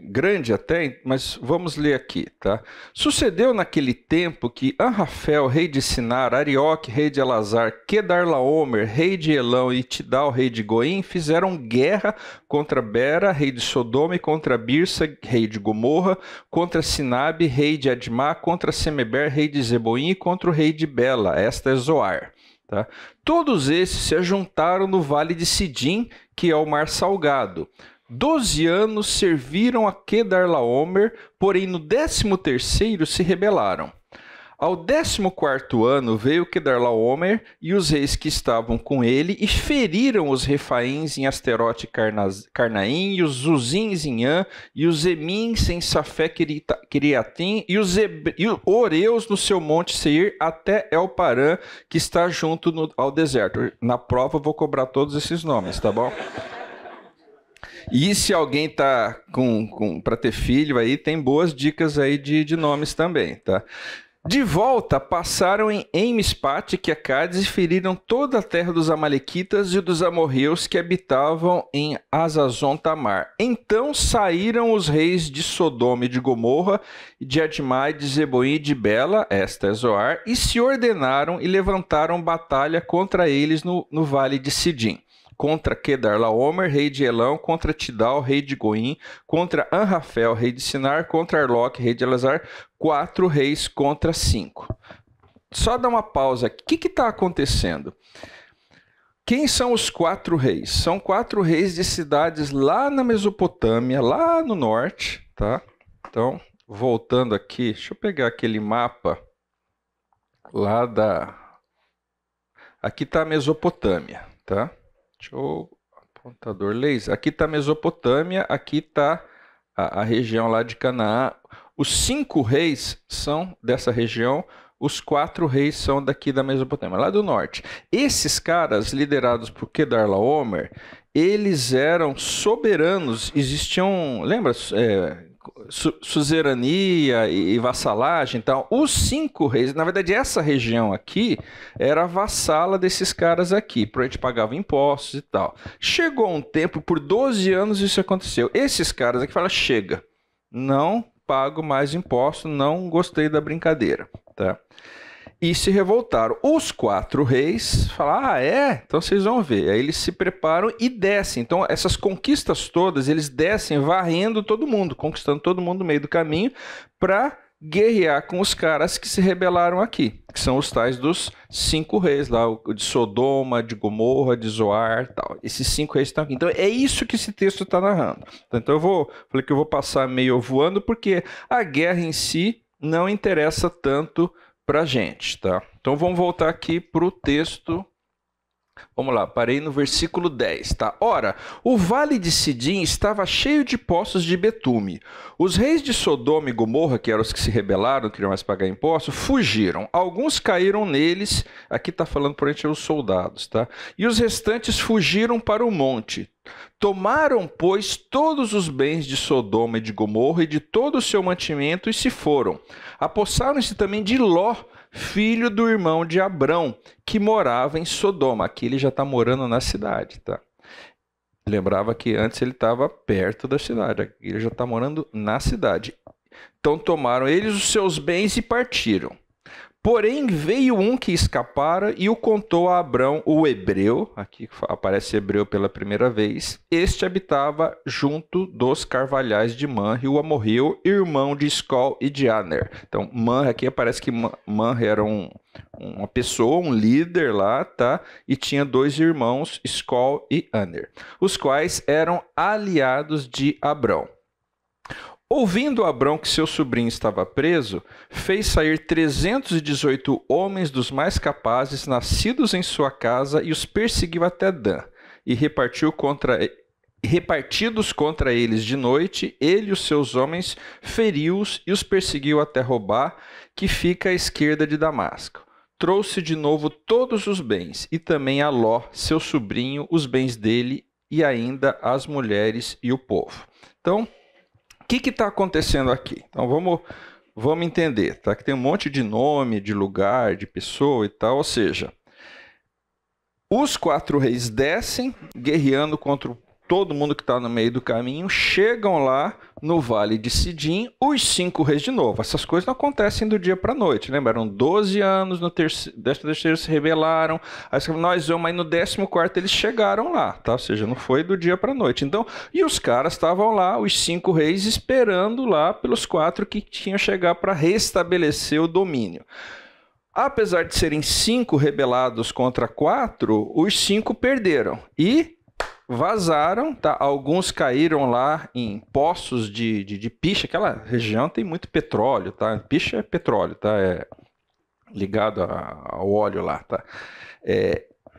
grande até, mas vamos ler aqui, tá? Sucedeu naquele tempo que Anrafel, rei de Sinar, Arioque, rei de Elazar, Quedarlaomer, rei de Elão e Tidal, rei de Goim, fizeram guerra contra Bera, rei de Sodoma, e contra Birsa, rei de Gomorra, contra Sinabe, rei de Admá, contra Semeber, rei de Zeboim, e contra o rei de Bela. Esta é Zoar. Tá? Todos esses se ajuntaram no vale de Sidim, que é o mar salgado. 12 anos serviram a Quedarlaomer, porém no 13º se rebelaram. Ao 14º ano veio Quedarlaomer e os reis que estavam com ele e feriram os Refaíns em Asterote e Carnaim, e os Zuzins em An, e os Emins em Safé Kiriatim, e os Oreus no seu monte Seir, até El-Parã, que está junto ao deserto. Na prova eu vou cobrar todos esses nomes, tá bom? E se alguém tá para ter filho aí, tem boas dicas aí de nomes também, tá? De volta, passaram em Mispate, que é Cádiz, e feriram toda a terra dos amalequitas e dos amorreus que habitavam em Azazon Tamar. Então saíram os reis de Sodoma e de Gomorra, de Admá, de Zeboim e de Bela, esta é Zoar, e se ordenaram e levantaram batalha contra eles no vale de Sidim. Contra Quedarlaomer, rei de Elão, contra Tidal, rei de Goim, contra Anrafel, rei de Sinar, contra Arloque, rei de Elazar, 4 reis contra 5. Só dá uma pausa aqui. O que está acontecendo? Quem são os 4 reis? São 4 reis de cidades lá na Mesopotâmia, lá no norte, tá? Então, voltando aqui, deixa eu pegar aquele mapa lá da... Aqui está a Mesopotâmia, tá? Deixa eu... Apontador laser. Aqui está a Mesopotâmia, aqui está a região lá de Canaã. Os 5 reis são dessa região, os 4 reis são daqui da Mesopotâmia, lá do norte. Esses caras, liderados por Quedarlaomer, eles eram soberanos, existiam, lembra, suzerania e vassalagem. Então, os 5 reis, na verdade essa região aqui era vassala desses caras aqui, por onde pagavam impostos e tal. Chegou um tempo, por 12 anos isso aconteceu. Esses caras aqui falam, chega, não pago mais imposto, não gostei da brincadeira, tá? E se revoltaram. Os 4 reis falaram, então vocês vão ver. Aí eles se preparam e descem. Então essas conquistas todas, eles descem varrendo todo mundo, conquistando todo mundo no meio do caminho para guerrear com os caras que se rebelaram aqui, que são os tais dos 5 reis lá, o de Sodoma, de Gomorra, de Zoar e tal. Esses 5 reis estão aqui. Então é isso que esse texto está narrando. Então falei que eu vou passar meio voando, porque a guerra em si não interessa tanto para a gente, tá? Então vamos voltar aqui para o texto. Vamos lá, parei no versículo 10, tá? Ora, o vale de Sidim estava cheio de poços de betume. Os reis de Sodoma e Gomorra, que eram os que se rebelaram, não queriam mais pagar imposto, fugiram. Alguns caíram neles, aqui está falando por entre os soldados, tá? E os restantes fugiram para o monte. Tomaram, pois, todos os bens de Sodoma e de Gomorra e de todo o seu mantimento e se foram. Apossaram-se também de Ló, filho do irmão de Abrão, que morava em Sodoma. Aqui ele já está morando na cidade, tá? Lembrava que antes ele estava perto da cidade, aqui ele já está morando na cidade. Então tomaram eles os seus bens e partiram. Porém veio um que escapara e o contou a Abrão, o hebreu, aqui aparece hebreu pela primeira vez. Este habitava junto dos carvalhais de Manre, o amorreu, irmão de Escol e de Aner. Então, Manre, aqui aparece que Manre era uma pessoa, um líder lá, tá? E tinha 2 irmãos, Escol e Aner, os quais eram aliados de Abrão. Ouvindo Abrão que seu sobrinho estava preso, fez sair 318 homens dos mais capazes, nascidos em sua casa, e os perseguiu até Dan. E repartidos contra eles de noite, ele e os seus homens feriu-os e os perseguiu até Robá, que fica à esquerda de Damasco. Trouxe de novo todos os bens, e também a Ló, seu sobrinho, os bens dele, e ainda as mulheres e o povo. Então, o que está acontecendo aqui? Então vamos entender, tá? Que tem um monte de nome, de lugar, de pessoa e tal. Ou seja, os 4 reis descem, guerreando contra todo mundo que está no meio do caminho, chegam lá, no Vale de Sidim, os 5 reis de novo. Essas coisas não acontecem do dia para a noite. Lembra? Eram 12 anos, no terceiro se rebelaram. Aí nós vamos, aí no 14º eles chegaram lá, tá? Ou seja, não foi do dia para a noite. Então, e os caras estavam lá, os 5 reis, esperando lá pelos 4 que tinham chegar para restabelecer o domínio. Apesar de serem 5 rebelados contra 4, os 5 perderam e vazaram, tá? Alguns caíram lá em poços de piche. Aquela região tem muito petróleo, tá? Piche é petróleo, tá? É ligado ao óleo lá, tá?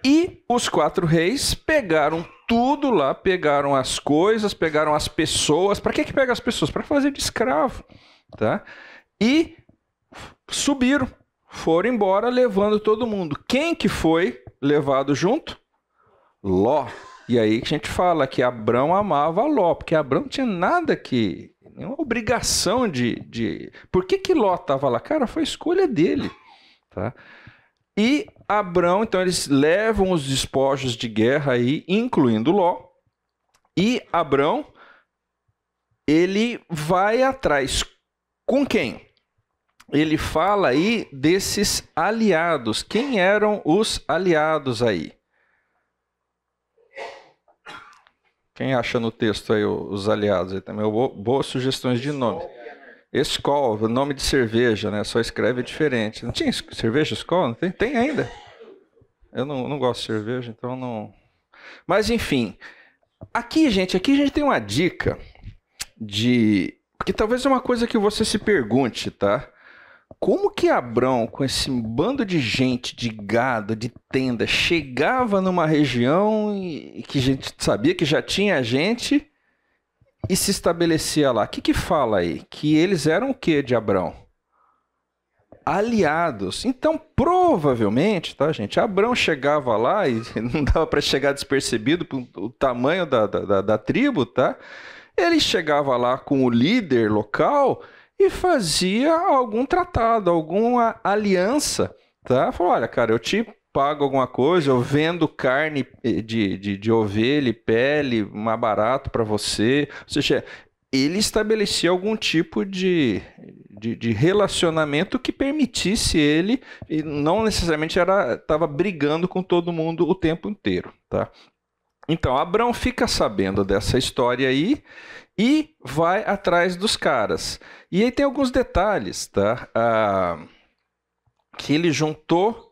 E os 4 reis pegaram tudo lá, pegaram as coisas, pegaram as pessoas. Para que pega as pessoas? Para fazer de escravo, tá? E subiram. Foram embora levando todo mundo. Quem que foi levado junto? Ló. E aí que a gente fala que Abrão amava Ló, porque Abrão não tinha nada que... nenhuma obrigação de... Por que Ló estava lá? Cara, foi escolha dele. Tá? E Abrão, então eles levam os despojos de guerra aí, incluindo Ló. E Abrão, ele vai atrás. Com quem? Ele fala aí desses aliados. Quem eram os aliados aí? Quem acha no texto aí os aliados aí também? Boas sugestões de nome. Skol, nome de cerveja, né? Só escreve diferente. Não tinha cerveja Skol? Não tem? Tem ainda. Eu não gosto de cerveja, então não... Mas enfim, aqui, gente tem uma dica de... Porque talvez é uma coisa que você se pergunte, tá? Como que Abrão, com esse bando de gente, de gado, de tenda, chegava numa região que a gente sabia que já tinha gente e se estabelecia lá? O que fala aí? Que eles eram o que de Abrão? Aliados. Então, provavelmente, tá, gente? Abrão chegava lá e não dava para chegar despercebido pelo tamanho da tribo, tá? Ele chegava lá com o líder local e fazia algum tratado, alguma aliança, tá? Falou, olha, cara, eu te pago alguma coisa, eu vendo carne de ovelha e pele mais barato para você. Ou seja, ele estabelecia algum tipo de relacionamento que permitisse ele, e não necessariamente estava brigando com todo mundo o tempo inteiro, tá? Então, Abrão fica sabendo dessa história aí e vai atrás dos caras. E aí tem alguns detalhes, tá? Que ele juntou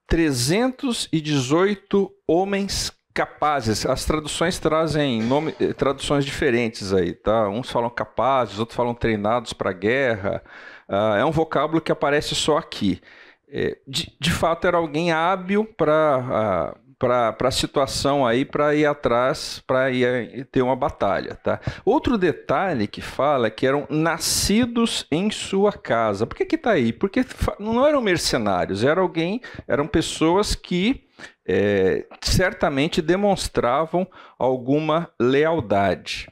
318 homens capazes. As traduções trazem traduções diferentes aí, tá? Uns falam capazes, outros falam treinados para a guerra. É um vocábulo que aparece só aqui. De fato, era alguém hábil para a situação aí, para ir atrás, para ir ter uma batalha, tá? Outro detalhe que fala é que eram nascidos em sua casa. Por que está aí? Porque não eram mercenários, eram pessoas que certamente demonstravam alguma lealdade.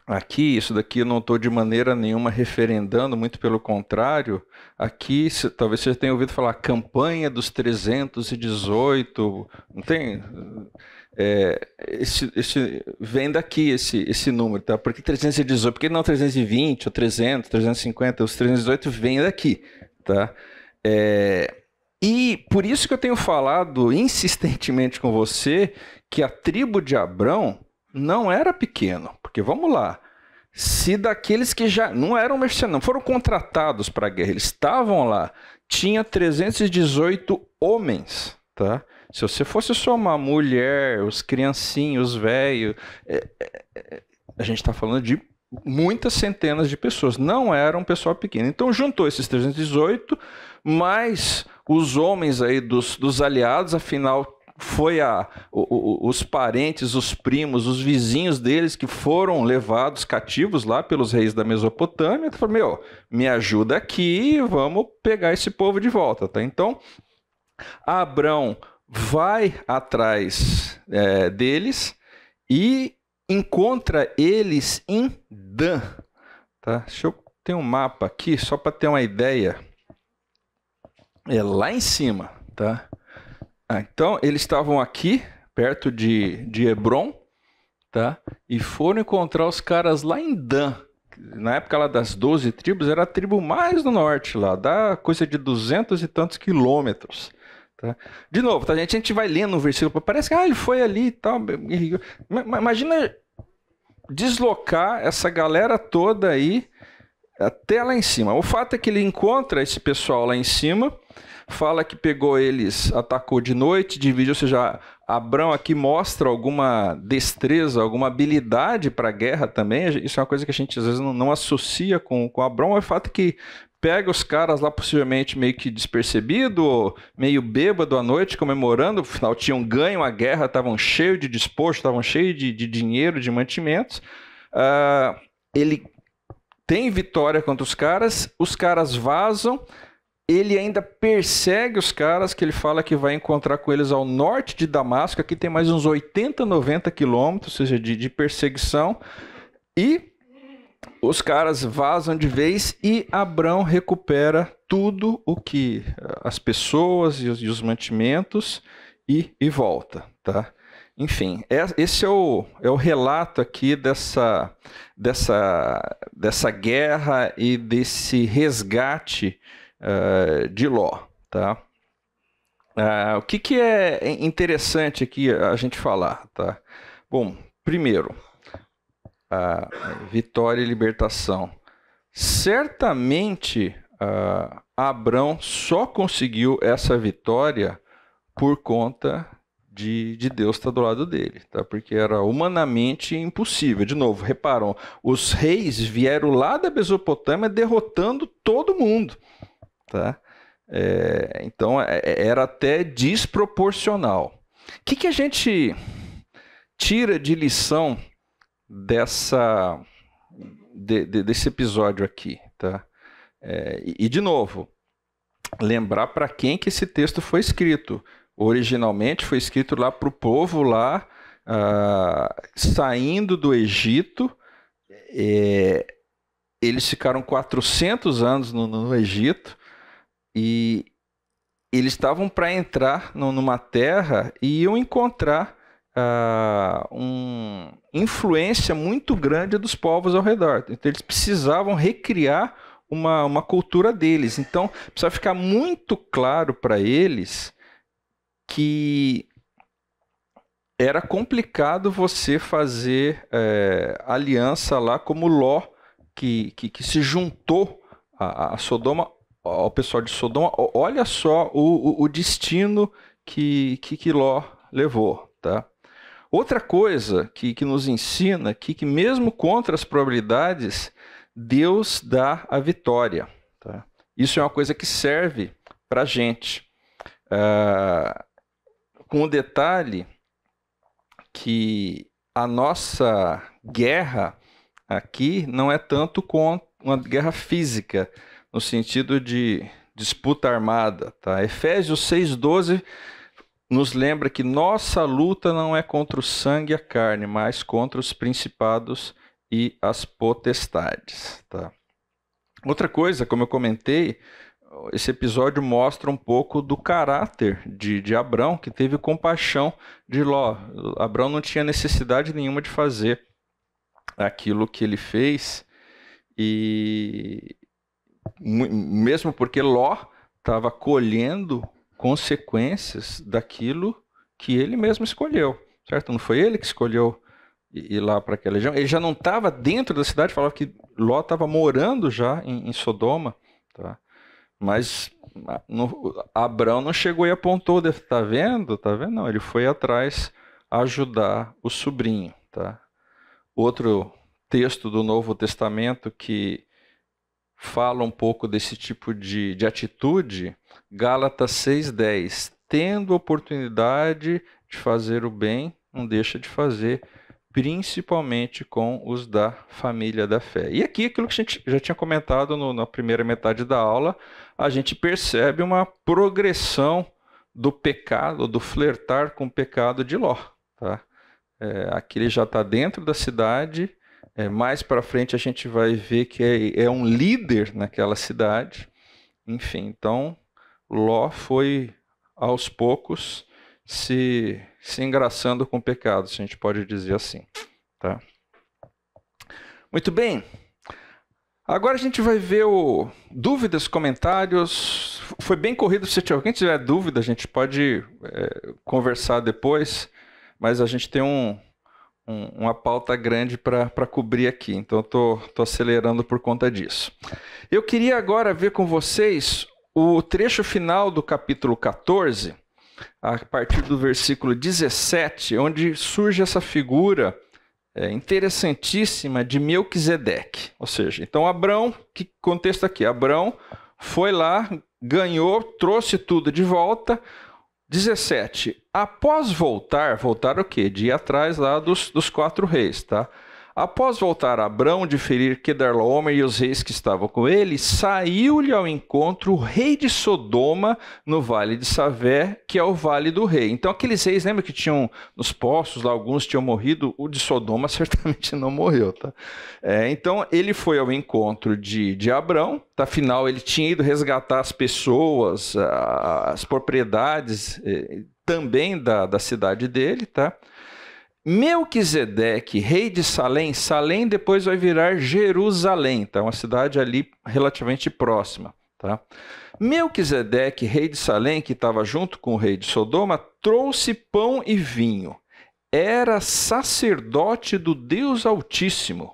Aqui, isso daqui eu não estou de maneira nenhuma referendando, muito pelo contrário. Aqui, talvez você tenha ouvido falar campanha dos 318, não tem? Vem daqui esse número, tá? Por que 318? Por que não 320 ou 300, 350? Os 318 vêm daqui, tá? E por isso que eu tenho falado insistentemente com você que a tribo de Abrão não era pequeno, porque vamos lá, se daqueles que já não eram mercenários, foram contratados para a guerra, eles estavam lá, tinha 318 homens, tá? Se você fosse somar mulher, os criancinhos, os velhos, a gente está falando de muitas centenas de pessoas, não era um pessoal pequeno. Então juntou esses 318, mais os homens aí dos aliados, afinal foi os parentes, os primos, os vizinhos deles que foram levados cativos lá pelos reis da Mesopotâmia. Falou, me ajuda aqui, vamos pegar esse povo de volta, tá? Então, Abrão vai atrás deles e encontra eles em Dan, tá? Deixa eu ter um mapa aqui, só para ter uma ideia. É lá em cima, tá? Então, eles estavam aqui, perto de Hebron, tá? E foram encontrar os caras lá em Dan. Na época lá das 12 tribos, era a tribo mais do norte lá, dá coisa de 200 e tantos quilômetros. Tá? De novo, tá, a gente vai lendo um versículo, parece que ele foi ali e tal. Imagina deslocar essa galera toda aí até lá em cima. O fato é que ele encontra esse pessoal lá em cima, fala que pegou eles, atacou de noite, divide, ou seja, Abrão aqui mostra alguma destreza, alguma habilidade para a guerra também. Isso é uma coisa que a gente às vezes não associa com Abrão, mas o fato é que pega os caras lá possivelmente meio que despercebido, meio bêbado à noite, comemorando, afinal tinham ganho a guerra, estavam cheios de despojo, estavam cheios de dinheiro, de mantimentos. Ele tem vitória contra os caras vazam, ele ainda persegue os caras, que ele fala que vai encontrar com eles ao norte de Damasco, aqui tem mais uns 80, 90 quilômetros, ou seja, de perseguição, e os caras vazam de vez e Abrão recupera tudo o que as pessoas e os mantimentos e volta, tá? Enfim, esse é o relato aqui dessa guerra e desse resgate de Ló, tá? O que é interessante aqui a gente falar, tá? Bom, primeiro, a vitória e libertação. Certamente, Abrão só conseguiu essa vitória por conta de Deus estar do lado dele, tá? Porque era humanamente impossível. De novo, reparam, os reis vieram lá da Mesopotâmia derrotando todo mundo, tá? Então era até desproporcional. O que a gente tira de lição desse episódio aqui, tá? E de novo, lembrar para quem que esse texto foi escrito. Originalmente foi escrito lá para o povo lá saindo do Egito. Eles ficaram 400 anos no Egito e eles estavam para entrar numa terra e iam encontrar uma influência muito grande dos povos ao redor. Então eles precisavam recriar uma cultura deles. Então precisa ficar muito claro para eles que era complicado você fazer aliança lá como Ló, que se juntou a Sodoma, ao pessoal de Sodoma. Olha só o destino que Ló levou, tá? Outra coisa que nos ensina que mesmo contra as probabilidades, Deus dá a vitória, tá? Isso é uma coisa que serve para a gente. Com o detalhe que a nossa guerra aqui não é tanto com uma guerra física, no sentido de disputa armada, tá? Efésios 6,12 nos lembra que nossa luta não é contra o sangue e a carne, mas contra os principados e as potestades, tá? Outra coisa, como eu comentei, esse episódio mostra um pouco do caráter de Abrão, que teve compaixão de Ló. Abrão não tinha necessidade nenhuma de fazer aquilo que ele fez, e mesmo porque Ló estava colhendo consequências daquilo que ele mesmo escolheu, certo? Não foi ele que escolheu ir lá para aquela região. Ele já não estava dentro da cidade, falava que Ló estava morando já em Sodoma, tá? Mas Abrão não chegou e apontou, tá vendo? Tá vendo? Não, ele foi atrás ajudar o sobrinho, tá? Outro texto do Novo Testamento que fala um pouco desse tipo de atitude, Gálatas 6,10. Tendo oportunidade de fazer o bem, não deixa de fazer, principalmente com os da família da fé. E aqui, aquilo que a gente já tinha comentado na primeira metade da aula, a gente percebe uma progressão do pecado, do flertar com o pecado de Ló, tá? Aqui ele já está dentro da cidade, mais para frente a gente vai ver que é um líder naquela cidade. Enfim, então Ló foi aos poucos se engraçando com o pecado, se a gente pode dizer assim, Tá? Muito bem. Agora a gente vai ver dúvidas, comentários. Foi bem corrido. Se alguém tiver dúvida, a gente pode conversar depois, mas a gente tem uma pauta grande para cobrir aqui, então estou acelerando por conta disso. Eu queria agora ver com vocês o trecho final do capítulo 14, a partir do versículo 17, onde surge essa figura interessantíssima de Melquisedeque. Ou seja, então Abrão, que contexto aqui? Abrão foi lá, ganhou, trouxe tudo de volta. 17. Após voltar o quê? De ir atrás lá dos 4 reis, tá? Após voltar Abrão de ferir Quedarlaomer e os reis que estavam com ele, saiu-lhe ao encontro o rei de Sodoma no vale de Savé, que é o vale do rei. Então aqueles reis, lembra que tinham nos poços lá, alguns tinham morrido, o de Sodoma certamente não morreu, tá? Então ele foi ao encontro de Abrão, tá? Afinal ele tinha ido resgatar as pessoas, as propriedades também da cidade dele, tá? Melquisedeque, rei de Salém, Salém depois vai virar Jerusalém, tá? Uma cidade ali relativamente próxima, tá? Melquisedeque, rei de Salém, que estava junto com o rei de Sodoma, trouxe pão e vinho. Era sacerdote do Deus Altíssimo.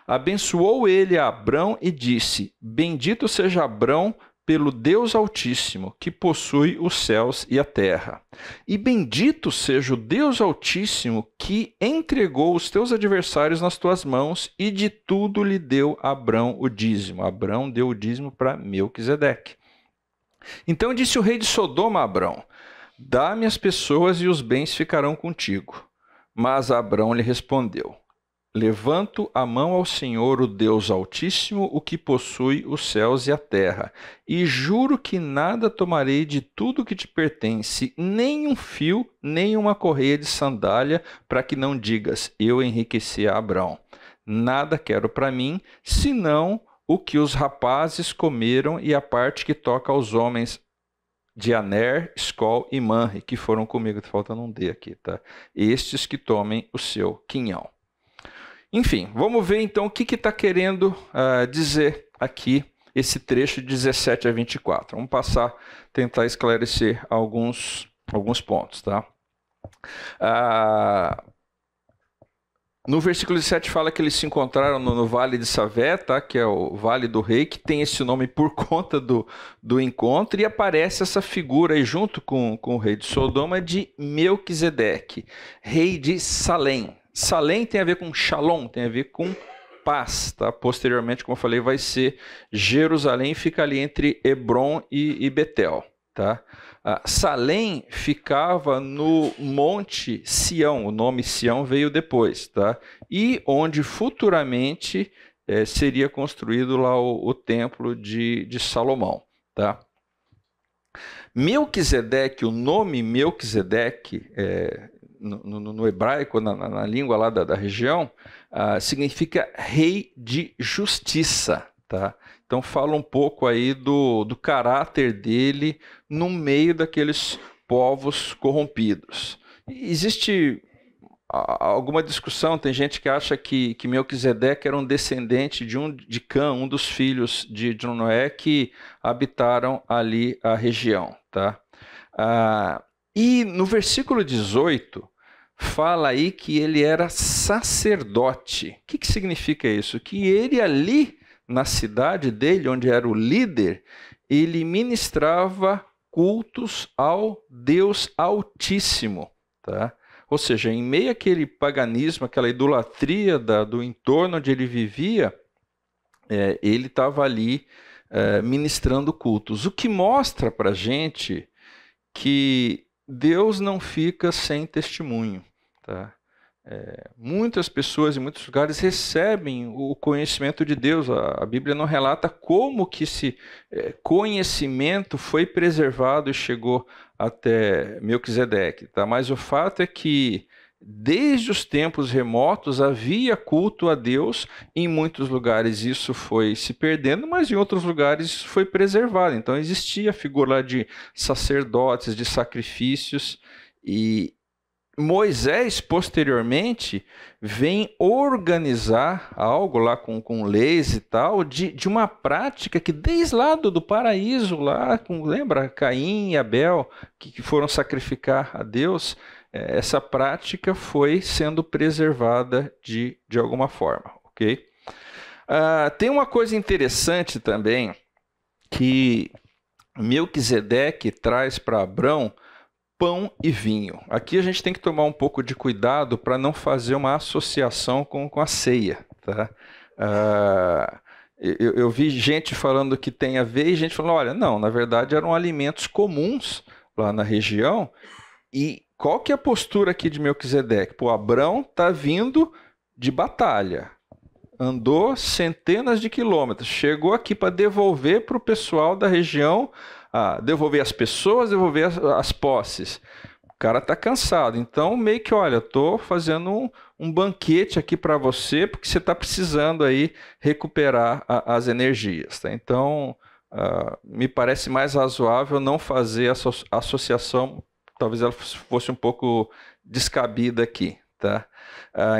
Abençoou ele a Abrão e disse: Bendito seja Abrão pelo Deus Altíssimo, que possui os céus e a terra. E bendito seja o Deus Altíssimo, que entregou os teus adversários nas tuas mãos, e de tudo lhe deu Abrão o dízimo. Abrão deu o dízimo para Melquisedeque. Então disse o rei de Sodoma a Abrão: Dá-me as pessoas e os bens ficarão contigo. Mas Abrão lhe respondeu: Levanto a mão ao Senhor, o Deus Altíssimo, o que possui os céus e a terra, e juro que nada tomarei de tudo que te pertence, nem um fio, nem uma correia de sandália, para que não digas: eu enriqueci a Abrão. Nada quero para mim, senão o que os rapazes comeram e a parte que toca aos homens de Aner, Escol e Manre, que foram comigo. Está faltando um D aqui, tá? Estes que tomem o seu quinhão. Enfim, vamos ver então o que está querendo dizer aqui esse trecho de 17 a 24. Vamos tentar esclarecer alguns pontos, tá? No versículo 17 fala que eles se encontraram no vale de Savé, tá? Que é o vale do rei, que tem esse nome por conta do encontro, e aparece essa figura aí junto com o rei de Sodoma de Melquisedeque, rei de Salém. Salém tem a ver com Shalom, tem a ver com paz, tá? Posteriormente, como eu falei, vai ser Jerusalém, fica ali entre Hebron e Betel, tá? Salém ficava no Monte Sião, o nome Sião veio depois, tá? E onde futuramente seria construído lá o templo de Salomão, tá? Melquisedeque, o nome Melquisedeque, no hebraico, na língua lá da região, significa rei de justiça, tá? Então fala um pouco aí do caráter dele no meio daqueles povos corrompidos. Existe alguma discussão, tem gente que acha que Melquisedeque era um descendente de Cã, um dos filhos de Noé que habitaram ali a região, tá? E no versículo 18, fala aí que ele era sacerdote. O que significa isso? Que ele ali, na cidade dele, onde era o líder, ele ministrava cultos ao Deus Altíssimo, tá? Ou seja, em meio àquele paganismo, aquela idolatria do entorno onde ele vivia, ele estava ali ministrando cultos. O que mostra para a gente que Deus não fica sem testemunho, tá? Muitas pessoas em muitos lugares recebem o conhecimento de Deus. A Bíblia não relata como que esse conhecimento foi preservado e chegou até Melquisedeque, tá? Mas o fato é que desde os tempos remotos havia culto a Deus. Em muitos lugares isso foi se perdendo, mas em outros lugares isso foi preservado. Então existia a figura lá de sacerdotes, de sacrifícios, e Moisés, posteriormente, vem organizar algo lá com leis e tal, de uma prática que desde lá do paraíso, lá, lembra Caim e Abel, que foram sacrificar a Deus, essa prática foi sendo preservada de alguma forma, ok? Tem uma coisa interessante também, que Melquisedeque traz para Abrão pão e vinho. Aqui a gente tem que tomar um pouco de cuidado para não fazer uma associação com a ceia. Tá? Eu vi gente falando que tem a ver e gente falando, olha, não, na verdade eram alimentos comuns lá na região. E qual que é a postura aqui de Melquisedeque? Pô, Abrão está vindo de batalha. Andou centenas de quilômetros, chegou aqui para devolver para o pessoal da região, devolver as pessoas, devolver as posses. O cara está cansado, então meio que, olha, estou fazendo um banquete aqui para você, porque você está precisando aí recuperar as energias. Tá? Então, me parece mais razoável não fazer essa associação, talvez ela fosse um pouco descabida aqui. Tá?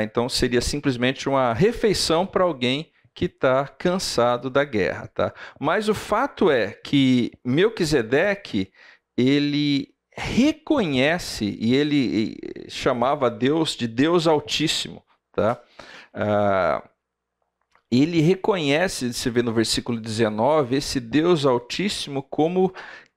Então seria simplesmente uma refeição para alguém que está cansado da guerra. Tá? Mas o fato é que Melquisedeque, ele reconhece, e ele chamava Deus de Deus Altíssimo. Tá? Ele reconhece, você vê no versículo 19, esse Deus Altíssimo como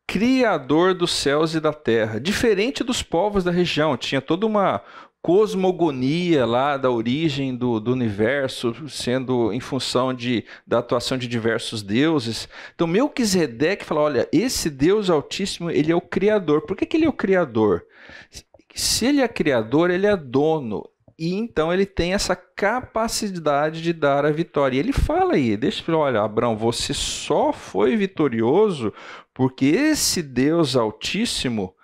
Criador dos céus e da terra, diferente dos povos da região. Tinha toda uma cosmogonia lá da origem do universo, sendo em função da atuação de diversos deuses. Então Melquisedeque fala, olha, esse Deus Altíssimo, ele é o Criador. Por que ele é o Criador? Se ele é Criador, ele é dono. E então ele tem essa capacidade de dar a vitória. E ele fala aí, deixa eu falar, olha, Abrão, você só foi vitorioso porque esse Deus Altíssimo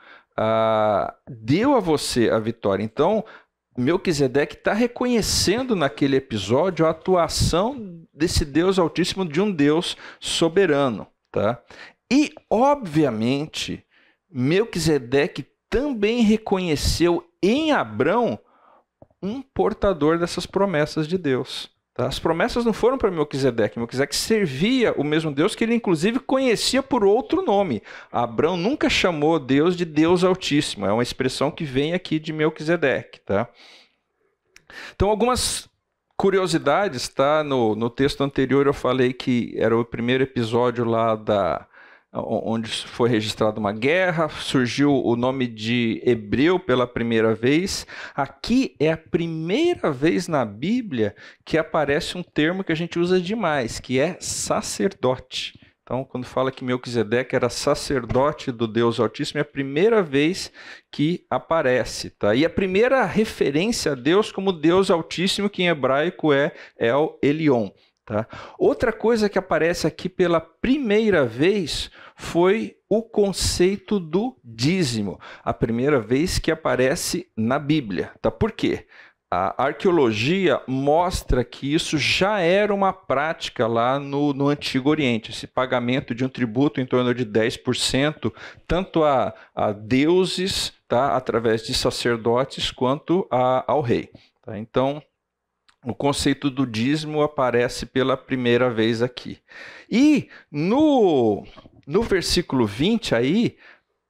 deu a você a vitória. Então, Melquisedeque está reconhecendo naquele episódio a atuação desse Deus Altíssimo, de um Deus soberano. Tá? E, obviamente, Melquisedeque também reconheceu em Abrão um portador dessas promessas de Deus. Tá? As promessas não foram para Melquisedeque. Melquisedeque servia o mesmo Deus, que ele inclusive conhecia por outro nome. Abrão nunca chamou Deus de Deus Altíssimo. É uma expressão que vem aqui de Melquisedeque. Tá? Então, algumas curiosidades. Tá? No texto anterior eu falei que era o primeiro episódio lá onde foi registrada uma guerra, surgiu o nome de hebreu pela primeira vez. Aqui é a primeira vez na Bíblia que aparece um termo que a gente usa demais, que é sacerdote. Então, quando fala que Melquisedeque era sacerdote do Deus Altíssimo, é a primeira vez que aparece. Tá? E a primeira referência a Deus como Deus Altíssimo, que em hebraico é El Elyon. Tá? Outra coisa que aparece aqui pela primeira vez foi o conceito do dízimo. A primeira vez que aparece na Bíblia. Tá? Por quê? A arqueologia mostra que isso já era uma prática lá no Antigo Oriente. Esse pagamento de um tributo em torno de 10%, tanto a deuses, tá? Através de sacerdotes, quanto ao rei. Tá? Então, o conceito do dízimo aparece pela primeira vez aqui. E no versículo 20 aí,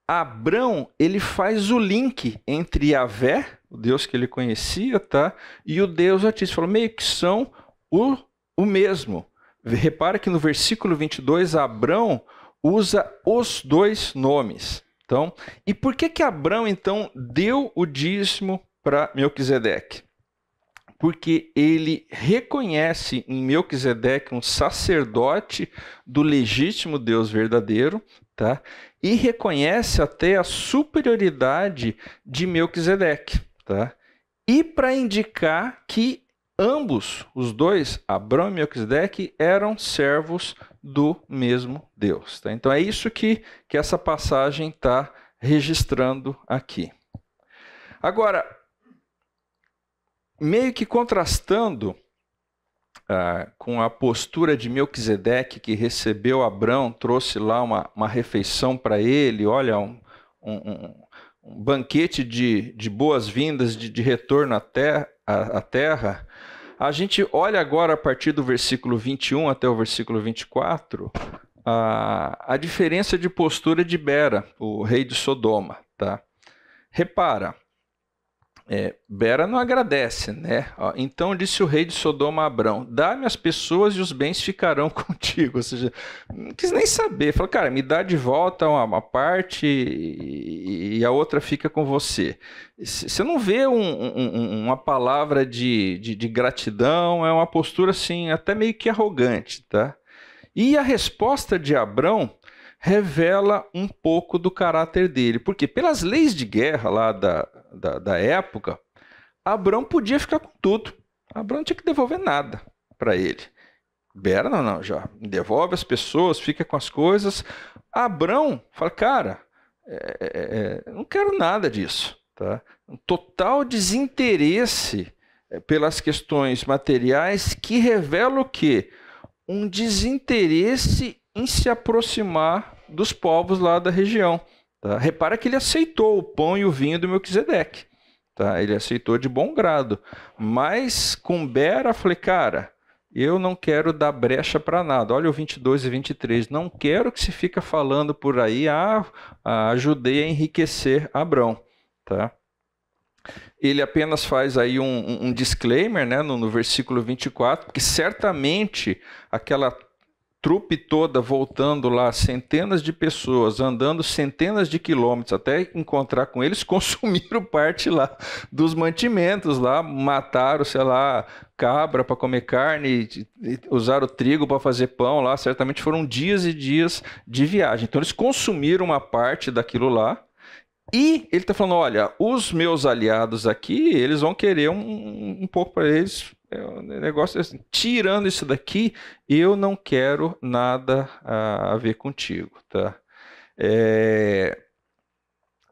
Abrão, ele faz o link entre Yahvé, o Deus que ele conhecia, tá? E o Deus Altíssimo. Falou, meio que são o mesmo. Repara que no versículo 22, Abrão usa os dois nomes. Então, e por que Abrão, então, deu o dízimo para Melquisedeque? Porque ele reconhece em Melquisedeque um sacerdote do legítimo Deus verdadeiro, tá? E reconhece até a superioridade de Melquisedeque. Tá? E para indicar que ambos, os dois, Abrão e Melquisedeque, eram servos do mesmo Deus. Tá? Então é isso que essa passagem está registrando aqui. Agora, meio que contrastando com a postura de Melquisedeque, que recebeu Abrão, trouxe lá uma refeição para ele, olha, banquete de boas-vindas, de retorno à terra, a gente olha agora a partir do versículo 21 até o versículo 24, a diferença de postura de Bera, o rei de Sodoma. Tá? Repara, Bera não agradece, né? Então disse o rei de Sodoma a Abrão: dá-me as pessoas e os bens ficarão contigo. Ou seja, não quis nem saber. Falou, cara, me dá de volta uma parte e a outra fica com você. Você não vê uma palavra de gratidão, é uma postura assim, até meio que arrogante, tá? E a resposta de Abrão revela um pouco do caráter dele. Porque pelas leis de guerra lá da época, Abrão podia ficar com tudo. Abrão não tinha que devolver nada para ele. Bera, não, já devolve as pessoas, fica com as coisas. Abrão fala, cara, não quero nada disso. Tá? Um total desinteresse pelas questões materiais que revela o quê? Um desinteresse em se aproximar dos povos lá da região. Tá? Repara que ele aceitou o pão e o vinho do Melquisedeque. Tá? Ele aceitou de bom grado. Mas com Bera, falei, cara, eu não quero dar brecha para nada. Olha o 22 e 23. Não quero que se fica falando por aí, ajudei a enriquecer Abrão. Tá? Ele apenas faz aí um disclaimer, né, no versículo 24, porque certamente aquela trupe toda voltando lá, centenas de pessoas, andando centenas de quilômetros até encontrar com eles, consumiram parte lá dos mantimentos lá, mataram, sei lá, cabra para comer carne, usaram trigo para fazer pão lá, certamente foram dias e dias de viagem. Então eles consumiram uma parte daquilo lá, e ele está falando, olha, os meus aliados aqui, eles vão querer um pouco para eles. O negócio é assim, tirando isso daqui, eu não quero nada a ver contigo. Tá?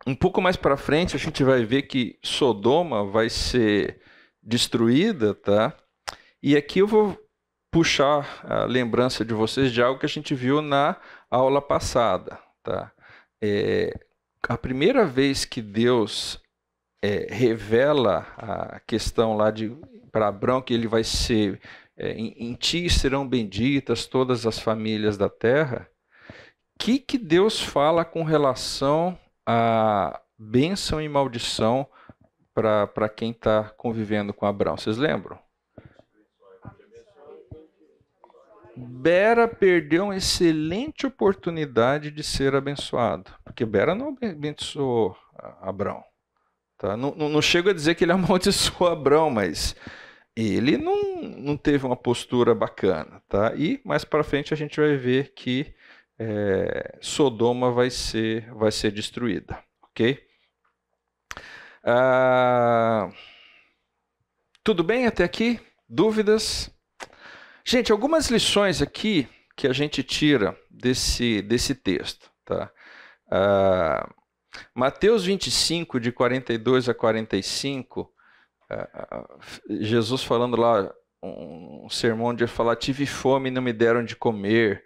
Um pouco mais para frente, a gente vai ver que Sodoma vai ser destruída. Tá? E aqui eu vou puxar a lembrança de vocês de algo que a gente viu na aula passada. Tá? A primeira vez que Deus revela a questão lá para Abrão, que ele vai ser, em ti serão benditas todas as famílias da terra, que Deus fala com relação a bênção e maldição para quem está convivendo com Abrão? Vocês lembram? Bera perdeu uma excelente oportunidade de ser abençoado, porque Bera não abençoou Abrão. Tá? Não chego a dizer que ele amaldiçoou Abrão, mas ele não teve uma postura bacana. Tá? E mais para frente a gente vai ver que Sodoma vai ser destruída. Ok? Tudo bem até aqui? Dúvidas? Gente, algumas lições aqui que a gente tira desse texto. Tá? Mateus 25, de 42 a 45, Jesus falando lá, um sermão onde ele fala, tive fome e não me deram de comer,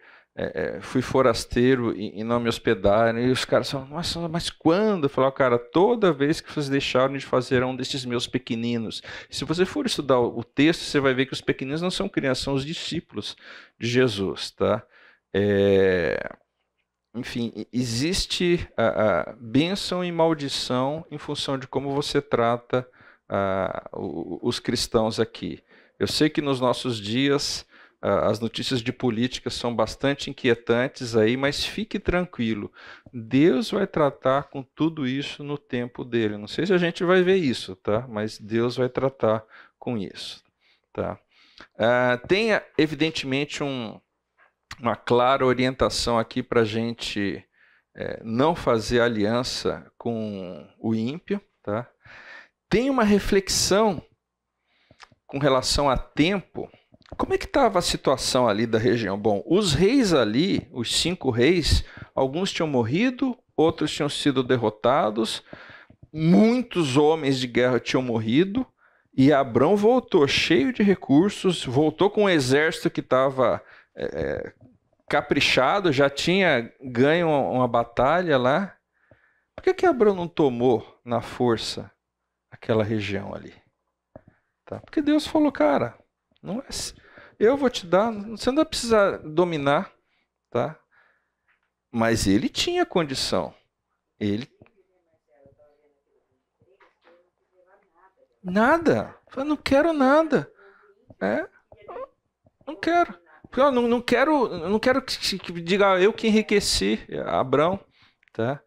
fui forasteiro e não me hospedaram. E os caras falam, nossa, mas quando? Eu falo, cara, toda vez que vocês deixaram de fazer um desses meus pequeninos. Se você for estudar o texto, você vai ver que os pequeninos não são crianças, são os discípulos de Jesus. Tá? Enfim, existe a bênção e maldição em função de como você trata os cristãos aqui. Eu sei que nos nossos dias as notícias de política são bastante inquietantes aí, mas fique tranquilo, Deus vai tratar com tudo isso no tempo dele. Não sei se a gente vai ver isso, tá? Mas Deus vai tratar com isso. Tá? Tenha, evidentemente, uma clara orientação aqui para a gente não fazer aliança com o ímpio. Tá? Tem uma reflexão com relação a tempo. Como é que estava a situação ali da região? Bom, os reis ali, os 5 reis, alguns tinham morrido, outros tinham sido derrotados, muitos homens de guerra tinham morrido, e Abrão voltou cheio de recursos, voltou com um exército que estava caprichado, já tinha ganho uma batalha lá, Por que Abraão não tomou na força aquela região ali? Tá? Porque Deus falou, cara, não é, eu vou te dar, você não vai precisar dominar, tá? Mas ele tinha condição. Ele nada. Eu não quero nada. Não quero. Eu não quero que diga eu que enriqueci Abraão, tá?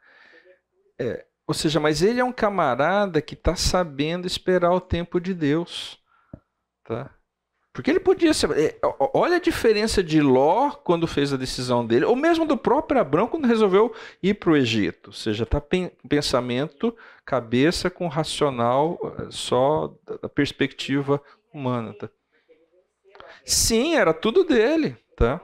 Ou seja, mas ele é um camarada que está sabendo esperar o tempo de Deus, tá? Porque ele podia ser. Olha a diferença de Ló quando fez a decisão dele, ou mesmo do próprio Abraão quando resolveu ir para o Egito. Ou seja, está pensamento, cabeça com racional só da perspectiva humana. Tá? Sim, era tudo dele. Tá?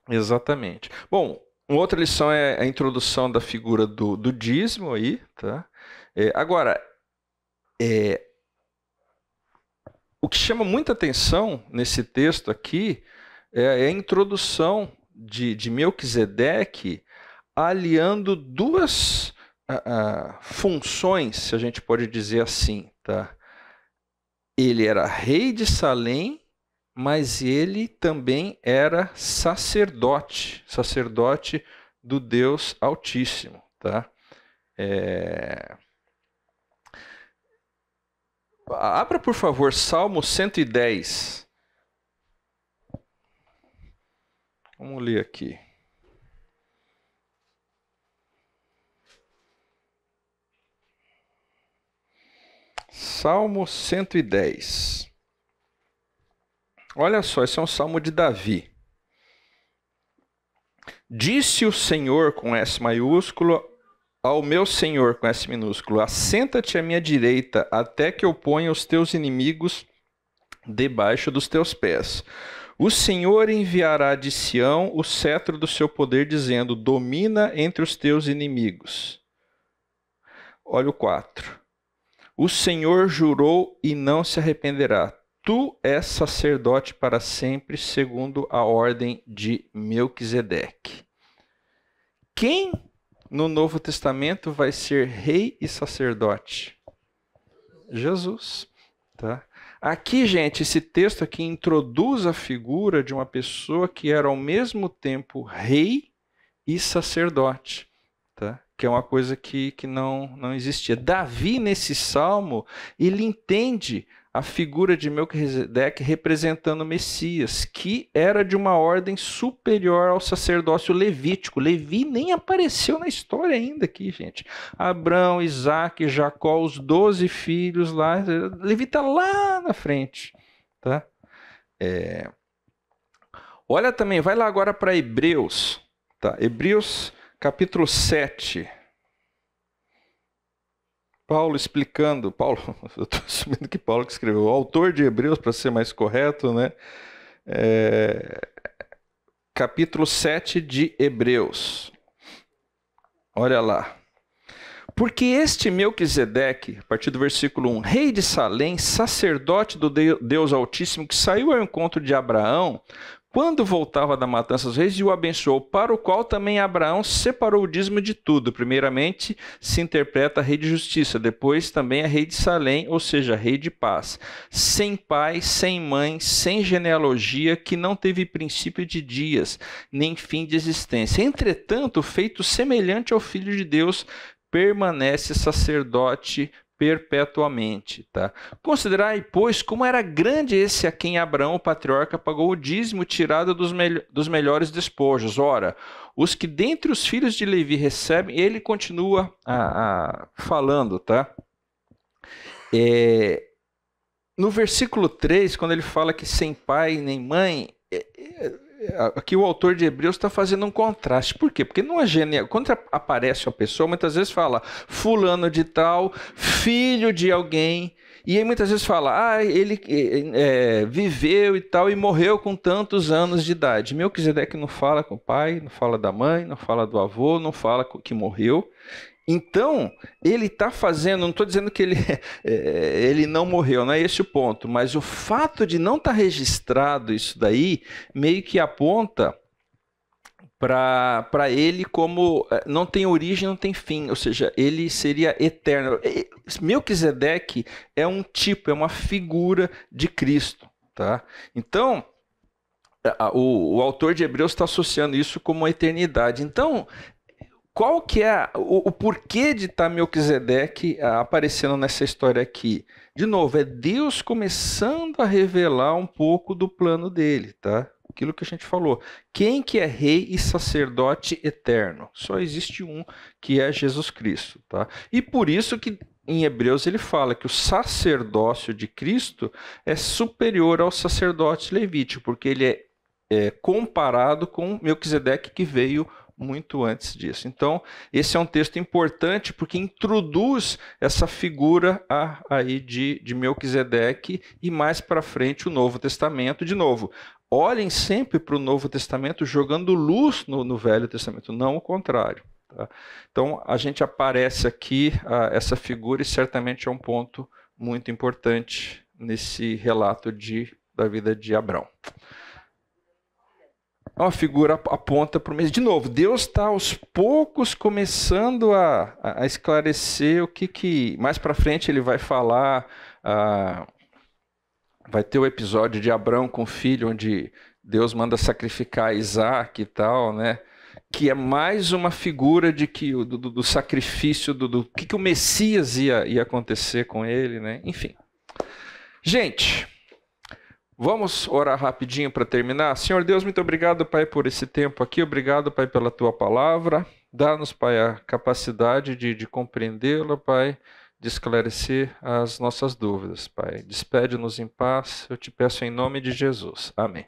Exatamente. Bom, uma outra lição é a introdução da figura do dízimo aí. Tá? Agora, o que chama muita atenção nesse texto aqui é a introdução de Melquisedeque aliando duas funções, se a gente pode dizer assim. Tá? Ele era rei de Salém, mas ele também era sacerdote do Deus Altíssimo. Tá? Abra, por favor, Salmo 110. Vamos ler aqui. Salmo 110. Olha só, esse é um salmo de Davi. Disse o Senhor, com S maiúsculo, ao meu Senhor, com S minúsculo, assenta-te à minha direita, até que eu ponha os teus inimigos debaixo dos teus pés. O Senhor enviará de Sião o cetro do seu poder, dizendo, domina entre os teus inimigos. Olha o 4. O Senhor jurou e não se arrependerá. Tu és sacerdote para sempre, segundo a ordem de Melquisedeque. Quem no Novo Testamento vai ser rei e sacerdote? Jesus. Tá? Aqui, gente, esse texto aqui introduz a figura de uma pessoa que era ao mesmo tempo rei e sacerdote. Tá? Que é uma coisa que não existia. Davi, nesse salmo, ele entende a figura de Melquisedeque representando o Messias, que era de uma ordem superior ao sacerdócio levítico. Levi nem apareceu na história ainda aqui, gente. Abraão, Isaac, Jacó, os 12 filhos lá. Levi está lá na frente. Tá? Olha também, vai lá agora para Hebreus. Tá? Hebreus capítulo 7. Paulo explicando, eu estou assumindo que Paulo que escreveu, o autor de Hebreus, para ser mais correto, né? Capítulo 7 de Hebreus. Olha lá. Porque este Melquisedeque, a partir do versículo 1, rei de Salém, sacerdote do Deus Altíssimo, que saiu ao encontro de Abraão, quando voltava da matança dos reis, e o abençoou, para o qual também Abraão separou o dízimo de tudo. Primeiramente se interpreta rei de justiça, depois também é rei de Salém, ou seja, rei de paz. Sem pai, sem mãe, sem genealogia, que não teve princípio de dias, nem fim de existência. Entretanto, feito semelhante ao Filho de Deus, permanece sacerdote perpetuamente. Tá? Considerai, pois, como era grande esse a quem Abraão, o patriarca, pagou o dízimo tirado dos melhores despojos. Ora, os que dentre os filhos de Levi recebem, ele continua falando. Tá? No versículo 3, quando ele fala que sem pai nem mãe, aqui o autor de Hebreus está fazendo um contraste. Por quê? Porque não é genial. Quando aparece uma pessoa, muitas vezes fala fulano de tal, filho de alguém, e aí muitas vezes fala, ele viveu e tal, e morreu com tantos anos de idade. Melquisedeque não fala com o pai, não fala da mãe, não fala do avô, não fala que morreu. Então, ele está fazendo, não estou dizendo que ele não morreu, não é esse o ponto, mas o fato de não estar registrado isso daí, meio que aponta para ele como não tem origem, não tem fim, ou seja, ele seria eterno. Melquisedeque é um tipo, é uma figura de Cristo, tá? Então, o autor de Hebreus está associando isso como a eternidade. Então, qual que é o porquê de estar Melquisedeque aparecendo nessa história aqui? De novo, é Deus começando a revelar um pouco do plano dele, tá? Aquilo que a gente falou. Quem que é rei e sacerdote eterno? Só existe um, que é Jesus Cristo, tá? E por isso que em Hebreus ele fala que o sacerdócio de Cristo é superior ao sacerdote levítico, porque ele é comparado com Melquisedeque, que veio muito antes disso. Então, esse é um texto importante porque introduz essa figura aí de Melquisedeque e mais para frente o Novo Testamento. De novo, olhem sempre para o Novo Testamento jogando luz no Velho Testamento, não o contrário. Tá? Então, a gente aparece aqui, essa figura, e certamente é um ponto muito importante nesse relato da vida de Abrão. Uma figura aponta para o mesmo. De novo, Deus está aos poucos começando a esclarecer o que mais para frente ele vai falar. Vai ter o episódio de Abrão com o filho, onde Deus manda sacrificar Isaac e tal, né? Que é mais uma figura de que do sacrifício, do que o Messias ia acontecer com ele, né? Enfim. Gente, vamos orar rapidinho para terminar? Senhor Deus, muito obrigado, Pai, por esse tempo aqui. Obrigado, Pai, pela Tua palavra. Dá-nos, Pai, a capacidade de compreendê-la, Pai, de esclarecer as nossas dúvidas, Pai. Despede-nos em paz. Eu te peço em nome de Jesus. Amém.